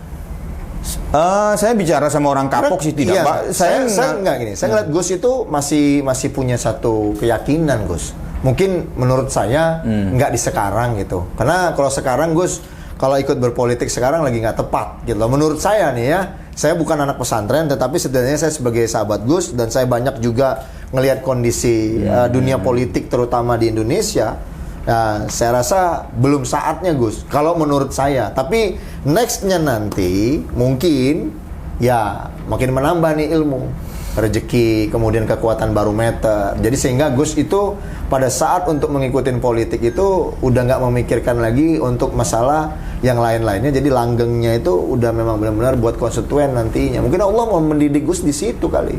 [SPEAKER 1] Saya bicara sama orang kapok sih tidak,
[SPEAKER 2] Iya,
[SPEAKER 1] Pak.
[SPEAKER 2] saya nggak gini. Saya ngeliat Gus itu masih punya satu keyakinan, Gus. Mungkin menurut saya nggak di sekarang gitu. Karena kalau sekarang Gus, kalau ikut berpolitik sekarang lagi nggak tepat gitu loh. Menurut saya nih ya, saya bukan anak pesantren, tetapi setidaknya saya sebagai sahabat Gus dan saya banyak juga ngelihat kondisi dunia politik terutama di Indonesia. Nah, saya rasa belum saatnya Gus, kalau menurut saya. Tapi nextnya nanti mungkin ya makin menambah nih ilmu, rezeki, kemudian kekuatan barometer. Jadi sehingga Gus itu pada saat untuk mengikuti politik itu udah nggak memikirkan lagi untuk masalah yang lain-lainnya. Jadi langgengnya itu udah memang benar-benar buat konstituen nantinya. Mungkin Allah mau mendidik Gus di situ kali.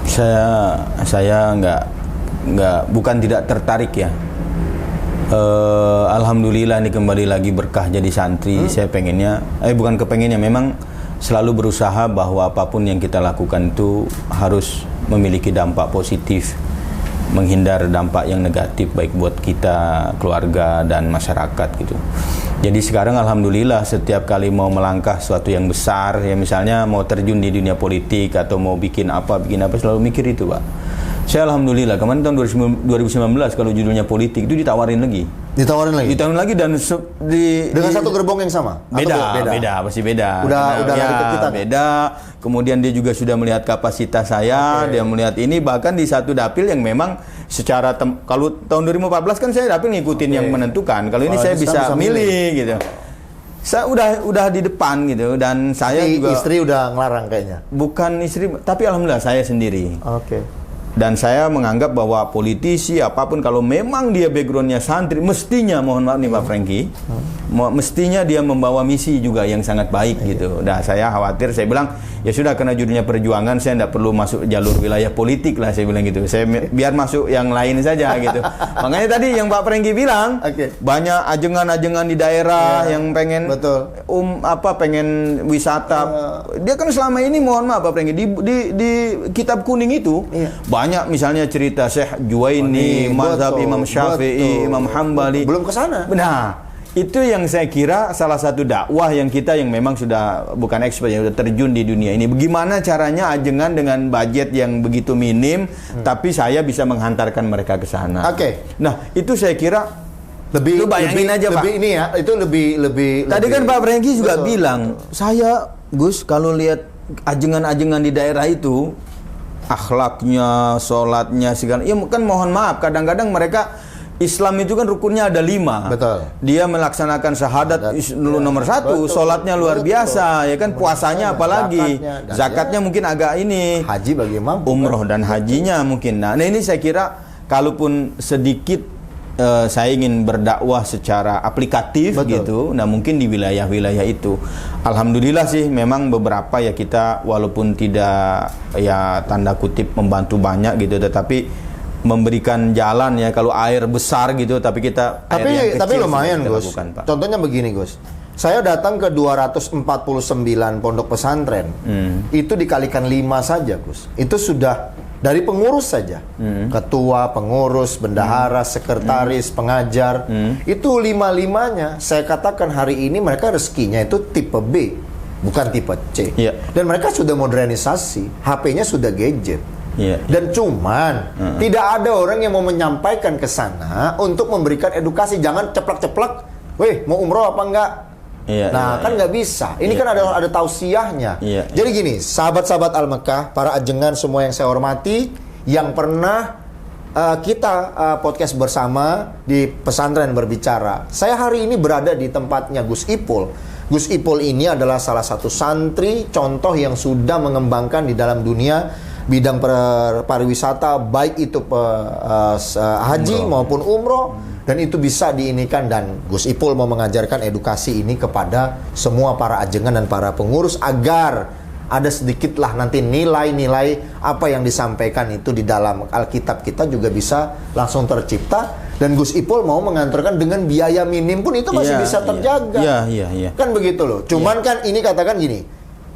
[SPEAKER 1] Saya bukan tidak tertarik ya. Alhamdulillah nih kembali lagi berkah jadi santri. Saya pengennya, bukan kepengennya, memang selalu berusaha bahwa apapun yang kita lakukan itu harus memiliki dampak positif, menghindar dampak yang negatif baik buat kita, keluarga dan masyarakat gitu. Jadi sekarang alhamdulillah setiap kali mau melangkah suatu yang besar, ya misalnya mau terjun di dunia politik atau mau bikin apa selalu mikir itu, Pak. Saya alhamdulillah kemarin tahun 2019 kalau judulnya politik itu ditawarin lagi.
[SPEAKER 2] Ditawarin lagi?
[SPEAKER 1] Ditawarin lagi dan
[SPEAKER 2] Dengan satu gerbong yang sama?
[SPEAKER 1] Beda, pasti beda.
[SPEAKER 2] Udah
[SPEAKER 1] ya,
[SPEAKER 2] lari ke kita kan?
[SPEAKER 1] Beda. Kemudian dia juga sudah melihat kapasitas saya, dia melihat ini bahkan di satu dapil yang memang secara kalau tahun 2014 kan saya dapil ngikutin yang menentukan. Kalau ini saya bisa milih gitu. Saya udah di depan gitu dan saya juga
[SPEAKER 2] istri udah ngelarang kayaknya.
[SPEAKER 1] Bukan istri, tapi alhamdulillah saya sendiri.
[SPEAKER 2] Oke.
[SPEAKER 1] Dan saya menganggap bahwa politisi apapun kalau memang dia backgroundnya santri, mestinya, mohon maaf nih Pak Franky, mestinya dia membawa misi juga yang sangat baik gitu. Nah saya khawatir, saya bilang ya sudah karena judulnya perjuangan, saya tidak perlu masuk jalur wilayah politik lah, saya bilang gitu. Saya biar masuk yang lain saja gitu. Makanya tadi yang Pak Franky bilang, banyak ajengan-ajengan di daerah yang pengen pengen wisata. Dia kan selama ini, mohon maaf Pak Franky, di kitab kuning itu banyak misalnya cerita Syekh Juwaini, mazhab Imam Syafi'i, Imam Hambali.
[SPEAKER 2] Belum ke sana.
[SPEAKER 1] Nah, itu yang saya kira salah satu dakwah yang kita yang memang sudah bukan expert, yang sudah terjun di dunia ini. Bagaimana caranya ajengan dengan budget yang begitu minim, tapi saya bisa menghantarkan mereka ke sana. Nah, itu saya kira
[SPEAKER 2] lebih
[SPEAKER 1] bayangin aja Pak.
[SPEAKER 2] Lebih ini ya, itu lebih.
[SPEAKER 1] Tadi kan Pak Franky juga bilang, saya Gus kalau lihat ajengan-ajengan di daerah itu akhlaknya, sholatnya, segala. Ya kan mohon maaf, kadang-kadang mereka Islam itu kan rukunnya ada 5.
[SPEAKER 2] Betul.
[SPEAKER 1] Dia melaksanakan syahadat nomor 1, sholatnya luar biasa, ya kan, puasanya apalagi, zakatnya mungkin agak ini.
[SPEAKER 2] Haji bagi imam.
[SPEAKER 1] Umroh dan hajinya mungkin. Nah ini saya kira kalaupun sedikit saya ingin berdakwah secara aplikatif gitu. Nah mungkin di wilayah-wilayah itu, alhamdulillah sih memang beberapa ya kita walaupun tidak ya tanda kutip membantu banyak gitu, tetapi memberikan jalan ya kalau air besar gitu, tapi kita
[SPEAKER 2] tapi lumayan Gus. Contohnya begini Gus. Saya datang ke 249 pondok pesantren. Itu dikalikan 5 saja Gus. Itu sudah dari pengurus saja, ketua, pengurus, bendahara, sekretaris, pengajar, itu 5-5-nya. Saya katakan hari ini mereka rezekinya itu tipe B, bukan tipe C. Dan mereka sudah modernisasi, HP-nya sudah gadget. Dan cuman tidak ada orang yang mau menyampaikan ke sana untuk memberikan edukasi. Jangan ceplak-ceplak, weh mau umroh apa enggak? Kan nggak bisa. Ini kan ada tausiahnya. Jadi gini, sahabat-sahabat Al-Mekah, para ajengan semua yang saya hormati, yang pernah kita podcast bersama di pesantren berbicara. Saya hari ini berada di tempatnya Gus Ipul. Gus Ipul ini adalah salah satu santri contoh yang sudah mengembangkan di dalam dunia bidang pariwisata, baik itu haji maupun umroh, dan itu bisa diinikan. Dan Gus Ipul mau mengajarkan edukasi ini kepada semua para ajengan dan para pengurus agar ada sedikitlah nanti nilai-nilai apa yang disampaikan itu di dalam Alkitab kita juga bisa langsung tercipta. Dan Gus Ipul mau mengantarkan dengan biaya minim pun itu masih bisa terjaga. Kan begitu loh. Cuman kan ini katakan gini,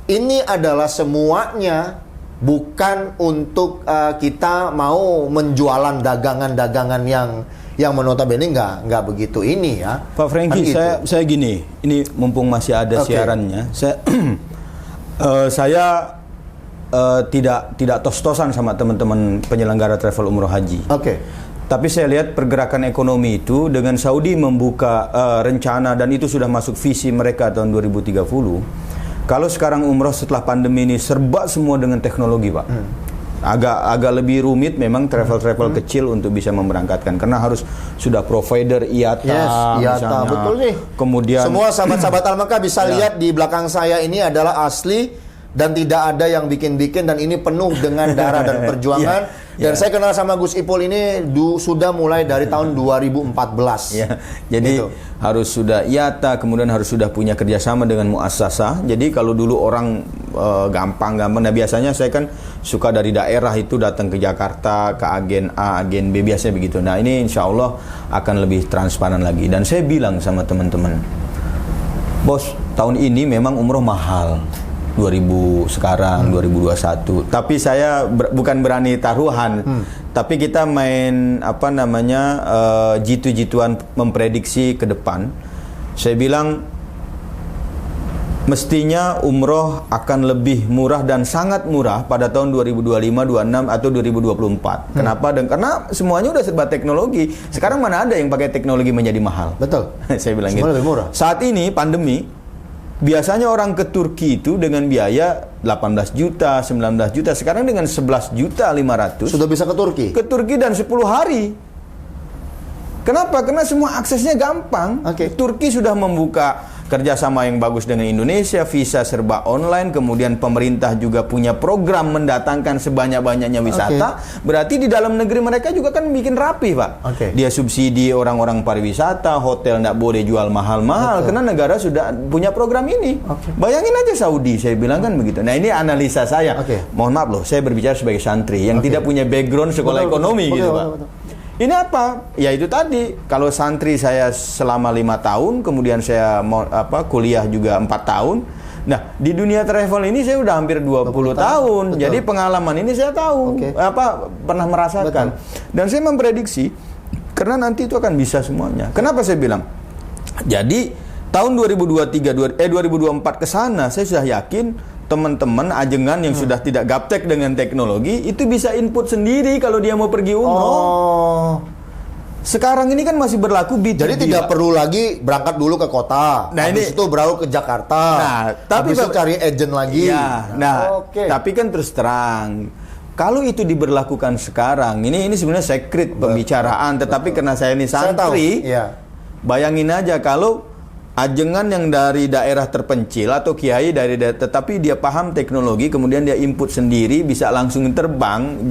[SPEAKER 2] ini adalah semuanya bukan untuk kita mau menjualan dagangan-dagangan yang notabene nggak begitu ini ya.
[SPEAKER 1] Pak Franky, kan saya gini, ini mumpung masih ada siarannya, saya tidak tos-tosan sama teman-teman penyelenggara travel umroh haji. Tapi saya lihat pergerakan ekonomi itu dengan Saudi membuka rencana, dan itu sudah masuk visi mereka tahun 2030. Kalau sekarang umroh setelah pandemi ini serba semua dengan teknologi, Pak. Agak lebih rumit memang travel kecil untuk bisa memberangkatkan, karena harus sudah provider IATA,
[SPEAKER 2] IATA betul sih.
[SPEAKER 1] Kemudian
[SPEAKER 2] semua sahabat-sahabat Al-Mekah bisa lihat di belakang saya ini adalah asli dan tidak ada yang bikin-bikin, dan ini penuh dengan darah dan perjuangan. Dan saya kenal sama Gus Ipul ini sudah mulai dari tahun 2014.
[SPEAKER 1] Jadi harus sudah IATA, kemudian harus sudah punya kerjasama dengan muassasah. Jadi kalau dulu orang gampang. Nah biasanya saya kan suka dari daerah itu datang ke Jakarta, ke agen A, agen B, biasanya begitu. Nah ini insya Allah akan lebih transparan lagi. Dan saya bilang sama teman-teman, bos, tahun ini memang umroh mahal. 2000 sekarang 2021, tapi saya bukan berani taruhan, tapi kita main jitu-jituan memprediksi ke depan. Saya bilang mestinya umroh akan lebih murah dan sangat murah pada tahun 2025, 26 atau 2024. Kenapa? Dan karena semuanya udah serba teknologi. Sekarang mana ada yang pakai teknologi menjadi mahal?
[SPEAKER 2] Betul.
[SPEAKER 1] Saya bilang
[SPEAKER 2] semua
[SPEAKER 1] gitu.
[SPEAKER 2] Lebih murah.
[SPEAKER 1] Saat ini pandemi, biasanya orang ke Turki itu dengan biaya 18 juta, 19 juta. Sekarang dengan 11 juta 500
[SPEAKER 2] sudah bisa ke Turki? Ke
[SPEAKER 1] Turki dan 10 hari. Kenapa? Karena semua aksesnya gampang. Turki sudah membuka kerjasama yang bagus dengan Indonesia, visa serba online, kemudian pemerintah juga punya program mendatangkan sebanyak-banyaknya wisata. Berarti di dalam negeri mereka juga kan bikin rapi, Pak. Dia subsidi orang-orang pariwisata, hotel nggak boleh jual mahal-mahal karena negara sudah punya program ini. Bayangin aja Saudi, saya bilang kan begitu. Nah ini analisa saya. Mohon maaf loh, saya berbicara sebagai santri yang tidak punya background sekolah ekonomi gitu, Pak. Ini apa? Ya itu tadi, kalau santri saya selama 5 tahun, kemudian saya kuliah juga 4 tahun. Nah, di dunia travel ini saya udah hampir 20 tahun. Jadi pengalaman ini saya tahu, pernah merasakan. Dan saya memprediksi karena nanti itu akan bisa semuanya. Kenapa saya bilang? Jadi tahun 2024 ke sana saya sudah yakin teman-teman ajengan yang sudah tidak gaptek dengan teknologi itu bisa input sendiri kalau dia mau pergi umroh. Sekarang ini kan masih berlaku B2B.
[SPEAKER 2] Jadi tidak perlu lagi berangkat dulu ke kota, habis itu berau ke Jakarta, tapi habis itu cari agent lagi.
[SPEAKER 1] Tapi kan terus terang, kalau itu diberlakukan sekarang, ini sebenarnya secret pembicaraan, tetapi karena saya ini santri, bayangin aja kalau ajengan yang dari daerah terpencil atau kiai dari daerah, tetapi dia paham teknologi, kemudian dia input sendiri, bisa langsung terbang,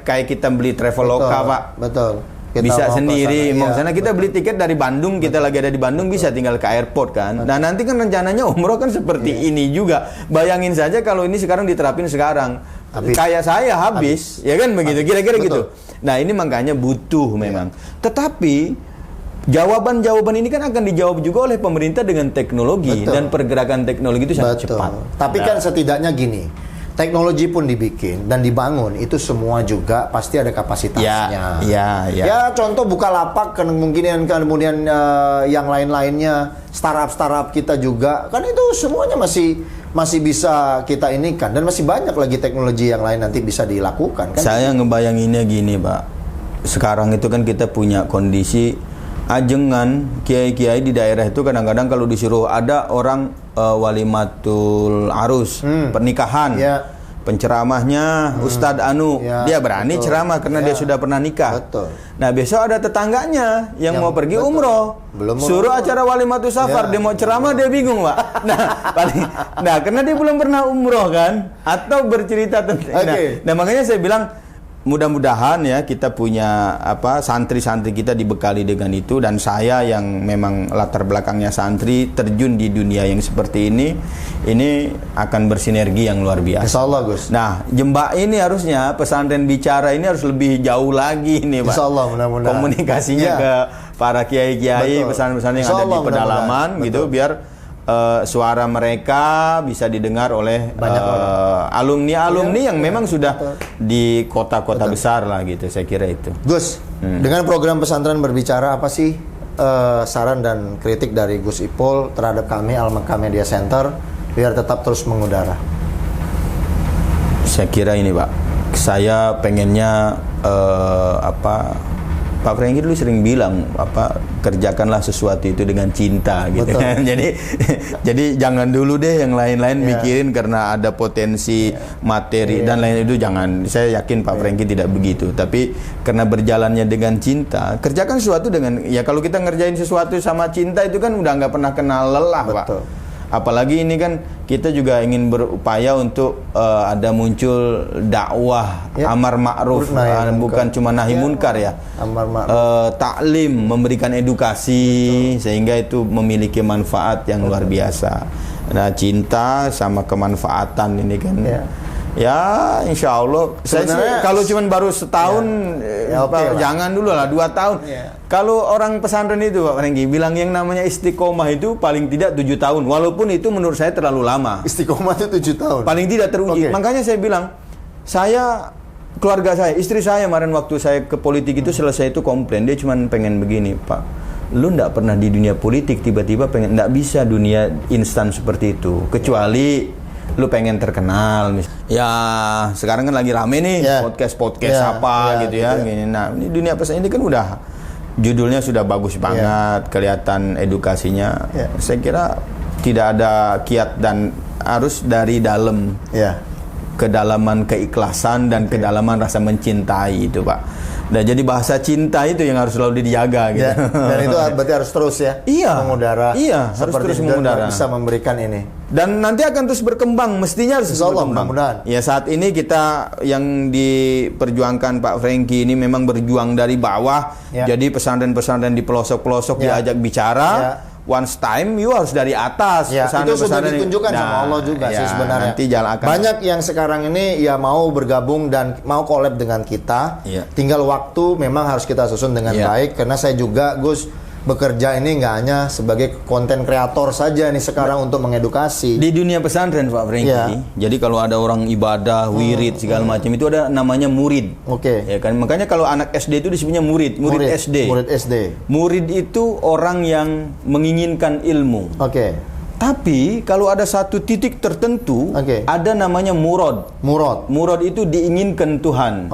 [SPEAKER 1] kayak kita beli Traveloka, Pak.
[SPEAKER 2] Betul. Kita
[SPEAKER 1] bisa sendiri, mau sana kita beli tiket dari Bandung, kita lagi ada di Bandung, bisa tinggal ke airport kan. Nah nanti kan rencananya umroh kan seperti ini juga. Bayangin saja kalau ini sekarang diterapin sekarang, kayak saya habis, ya kan begitu, kira-kira gitu. Nah ini makanya butuh memang. Tetapi jawaban-jawaban ini kan akan dijawab juga oleh pemerintah dengan teknologi. Dan pergerakan teknologi itu sangat cepat.
[SPEAKER 2] Tapi kan setidaknya gini, teknologi pun dibikin dan dibangun, itu semua juga pasti ada kapasitasnya. Ya contoh Bukalapak, kemudian yang lain-lainnya, startup kita juga, kan itu semuanya masih bisa kita inikan, dan masih banyak lagi teknologi yang lain nanti bisa dilakukan kan.
[SPEAKER 1] Saya ngebayanginnya gini, Pak. Sekarang itu kan kita punya kondisi ajengan, kiai-kiai di daerah itu kadang-kadang kalau disuruh ada orang walimatul arus, pernikahan. penceramahnya Ustadz Anu,
[SPEAKER 2] Ya,
[SPEAKER 1] dia berani
[SPEAKER 2] betul.
[SPEAKER 1] ceramah karena dia sudah pernah nikah.
[SPEAKER 2] Betul.
[SPEAKER 1] Nah besok ada tetangganya yang mau pergi
[SPEAKER 2] betul.
[SPEAKER 1] umroh,
[SPEAKER 2] Belum mau
[SPEAKER 1] suruh
[SPEAKER 2] umroh.
[SPEAKER 1] acara walimatus safar,
[SPEAKER 2] Ya,
[SPEAKER 1] dia mau ceramah dia bingung Pak. Nah karena dia belum pernah umroh kan, atau bercerita tentang.
[SPEAKER 2] Oke.
[SPEAKER 1] Nah makanya saya bilang mudah-mudahan ya kita punya santri-santri kita dibekali dengan itu, dan saya yang memang latar belakangnya santri terjun di dunia yang seperti ini akan bersinergi yang luar biasa.
[SPEAKER 2] Insya Allah Gus.
[SPEAKER 1] Nah, Jemba ini harusnya pesantren bicara ini harus lebih jauh lagi nih, Pak.
[SPEAKER 2] Insya Allah, mudah-mudahan.
[SPEAKER 1] Komunikasinya
[SPEAKER 2] Ya.
[SPEAKER 1] ke para kiai-kiai,
[SPEAKER 2] Betul.
[SPEAKER 1] pesantren-pesantren yang
[SPEAKER 2] Insya
[SPEAKER 1] ada
[SPEAKER 2] Allah,
[SPEAKER 1] di pedalaman
[SPEAKER 2] mudah-mudahan.
[SPEAKER 1] gitu,
[SPEAKER 2] Betul.
[SPEAKER 1] biar suara mereka bisa didengar oleh
[SPEAKER 2] Banyak
[SPEAKER 1] alumni-alumni yang memang sudah
[SPEAKER 2] Betul.
[SPEAKER 1] di kota-kota besar lah gitu, saya kira itu.
[SPEAKER 2] Gus, dengan program pesantren berbicara, apa sih saran dan kritik dari Gus Ipul terhadap kami Al-Mekah Media Center biar tetap terus mengudara?
[SPEAKER 1] Saya kira ini Pak, saya pengennya Pak Franky dulu sering bilang kerjakanlah sesuatu itu dengan cinta gitu.
[SPEAKER 2] Betul.
[SPEAKER 1] jadi jangan dulu deh yang lain-lain mikirin karena ada potensi materi dan lain itu, jangan. Saya yakin Pak Franky tidak begitu, tapi karena berjalannya dengan cinta, kerjakan sesuatu dengan, ya kalau kita ngerjain sesuatu sama cinta itu kan udah nggak pernah kenal lelah.
[SPEAKER 2] Betul.
[SPEAKER 1] Pak. Apalagi ini kan kita juga ingin berupaya untuk ada muncul dakwah amar ma'ruf, bukan cuma nahi munkar ya.
[SPEAKER 2] Amar ma'ruf.
[SPEAKER 1] Taklim, memberikan edukasi sehingga itu memiliki manfaat yang luar biasa. Nah, cinta sama kemanfaatan ini kan. Ya, insya Allah. Saya sih, kalau cuma baru setahun,
[SPEAKER 2] oke,
[SPEAKER 1] jangan dulu lah 2 tahun. Kalau orang pesantren itu Pak Franky bilang yang namanya istiqomah itu paling tidak 7 tahun. Walaupun itu menurut saya terlalu lama.
[SPEAKER 2] Istiqomah itu 7 tahun.
[SPEAKER 1] Paling tidak teruji. Makanya saya bilang, keluarga saya, istri saya kemarin waktu saya ke politik itu selesai itu komplain, dia cuma pengen begini, Pak. Lu ndak pernah di dunia politik, tiba-tiba pengen, ndak bisa dunia instan seperti itu. Kecuali lu pengen terkenal, ya sekarang kan lagi rame nih podcast gitu ya. Gini. Nah ini dunia pesan ini kan udah judulnya sudah bagus banget, kelihatan edukasinya. Saya kira tidak ada kiat dan harus dari dalam, kedalaman keikhlasan dan kedalaman rasa mencintai itu Pak. Nah jadi bahasa cinta itu yang harus selalu dijaga gitu.
[SPEAKER 2] Dan itu berarti harus terus mengudara.
[SPEAKER 1] Iya, harus terus mengudara.
[SPEAKER 2] Bisa memberikan ini.
[SPEAKER 1] Dan nanti akan terus berkembang, mestinya harus berkembang.
[SPEAKER 2] Mudah-mudahan.
[SPEAKER 1] Ya saat ini kita yang diperjuangkan Pak Franky ini memang berjuang dari bawah. Jadi pesantren-pesantren di pelosok-pelosok diajak bicara. Once time, you harus dari atas.
[SPEAKER 2] Itu sudah ditunjukkan sama Allah juga sih sebenarnya.
[SPEAKER 1] Nanti jalan akan
[SPEAKER 2] banyak yang sekarang ini mau bergabung dan mau collab dengan kita. Tinggal waktu memang harus kita susun dengan baik. Karena saya juga Gus bekerja ini nggak hanya sebagai konten kreator saja nih sekarang untuk mengedukasi.
[SPEAKER 1] Di dunia pesantren Pak Franky, jadi kalau ada orang ibadah, wirid segala macam itu ada namanya murid. Ya kan, makanya kalau anak SD itu disebutnya murid SD.
[SPEAKER 2] Murid SD.
[SPEAKER 1] Murid itu orang yang menginginkan ilmu. Tapi kalau ada satu titik tertentu, ada namanya murad. Murad itu diinginkan Tuhan.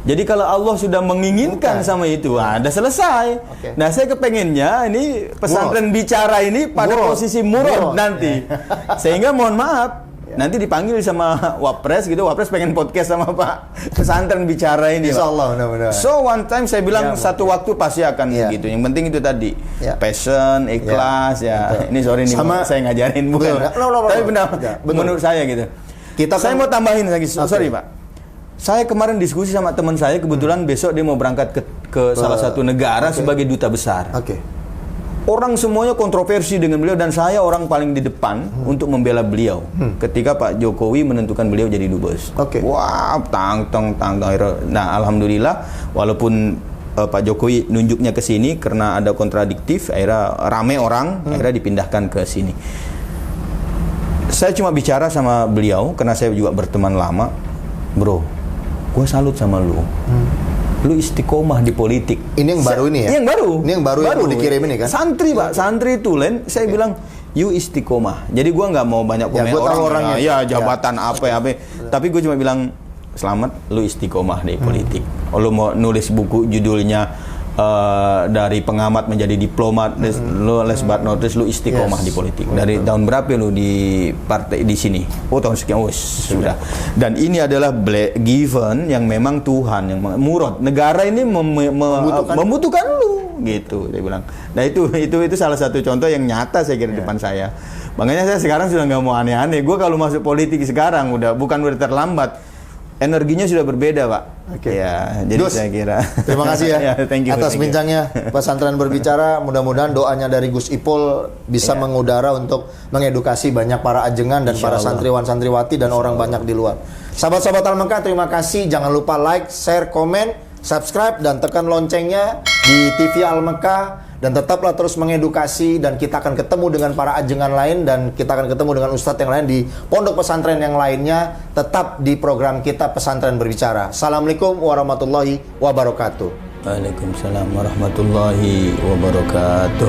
[SPEAKER 1] Jadi kalau Allah sudah menginginkan sama itu, ada selesai. Nah saya kepengennya ini pesantren bicara ini pada posisi murad nanti. Sehingga mohon maaf, nanti dipanggil sama Wapres gitu, Wapres pengen podcast sama Pak pesantren bicara ini.
[SPEAKER 2] Insya Allah, mudah-mudahan.
[SPEAKER 1] So one time saya bilang satu waktu pasti akan begitu. Yang penting itu tadi, passion, ikhlas Ini sorry nih, saya ngajarin bukan. Tapi benar, menurut saya gitu. Saya mau tambahin lagi, sorry Pak. Saya kemarin diskusi sama teman saya, kebetulan besok dia mau berangkat ke salah satu negara sebagai duta besar. Orang semuanya kontroversi dengan beliau dan saya orang paling di depan untuk membela beliau. Ketika Pak Jokowi menentukan beliau jadi dubes. Wah, tang. Nah, alhamdulillah walaupun Pak Jokowi nunjuknya ke sini karena ada kontradiktif, akhirnya rame orang, akhirnya dipindahkan ke sini. Saya cuma bicara sama beliau karena saya juga berteman lama. Bro, gue salut sama lu. Lu istiqomah di politik.
[SPEAKER 2] Ini yang baru ini ya?
[SPEAKER 1] Yang baru.
[SPEAKER 2] Ini yang baru yang mau dikirim ini kan?
[SPEAKER 1] Santri Pak, santri itu saya bilang you istiqomah. Jadi gue nggak mau banyak komen orangnya. Ya jabatan apa. Tapi gue cuma bilang selamat, lu istiqomah di politik. Lu mau nulis buku judulnya dari pengamat menjadi diplomat, lu last but not least lu istiqomah di politik. Dari tahun berapa lu di partai di sini? Oh, tahun sekian. Oh, sudah. Dan ini adalah given yang memang Tuhan yang murad. Negara ini membutuhkan lu gitu dia bilang. Nah, itu salah satu contoh yang nyata saya kira depan saya. Makanya saya sekarang sudah nggak mau aneh-aneh. Gue kalau masuk politik sekarang udah terlambat. Energinya sudah berbeda, Pak.
[SPEAKER 2] Oke.
[SPEAKER 1] Ya, jadi
[SPEAKER 2] Gus,
[SPEAKER 1] saya kira.
[SPEAKER 2] terima kasih ya,
[SPEAKER 1] thank you,
[SPEAKER 2] atas bincangnya Pesantren Berbicara. Mudah-mudahan doanya dari Gus Ipul bisa mengudara untuk mengedukasi banyak para ajengan dan para santriwan-santriwati dan orang banyak di luar. Sahabat-sahabat Al-Mekah, terima kasih. Jangan lupa like, share, komen, subscribe, dan tekan loncengnya di TV Al-Mekah. Dan tetaplah terus mengedukasi, dan kita akan ketemu dengan para ajengan lain, dan kita akan ketemu dengan ustadz yang lain di pondok pesantren yang lainnya. Tetap di program kita Pesantren Berbicara. Assalamualaikum warahmatullahi wabarakatuh.
[SPEAKER 1] Waalaikumsalam warahmatullahi wabarakatuh.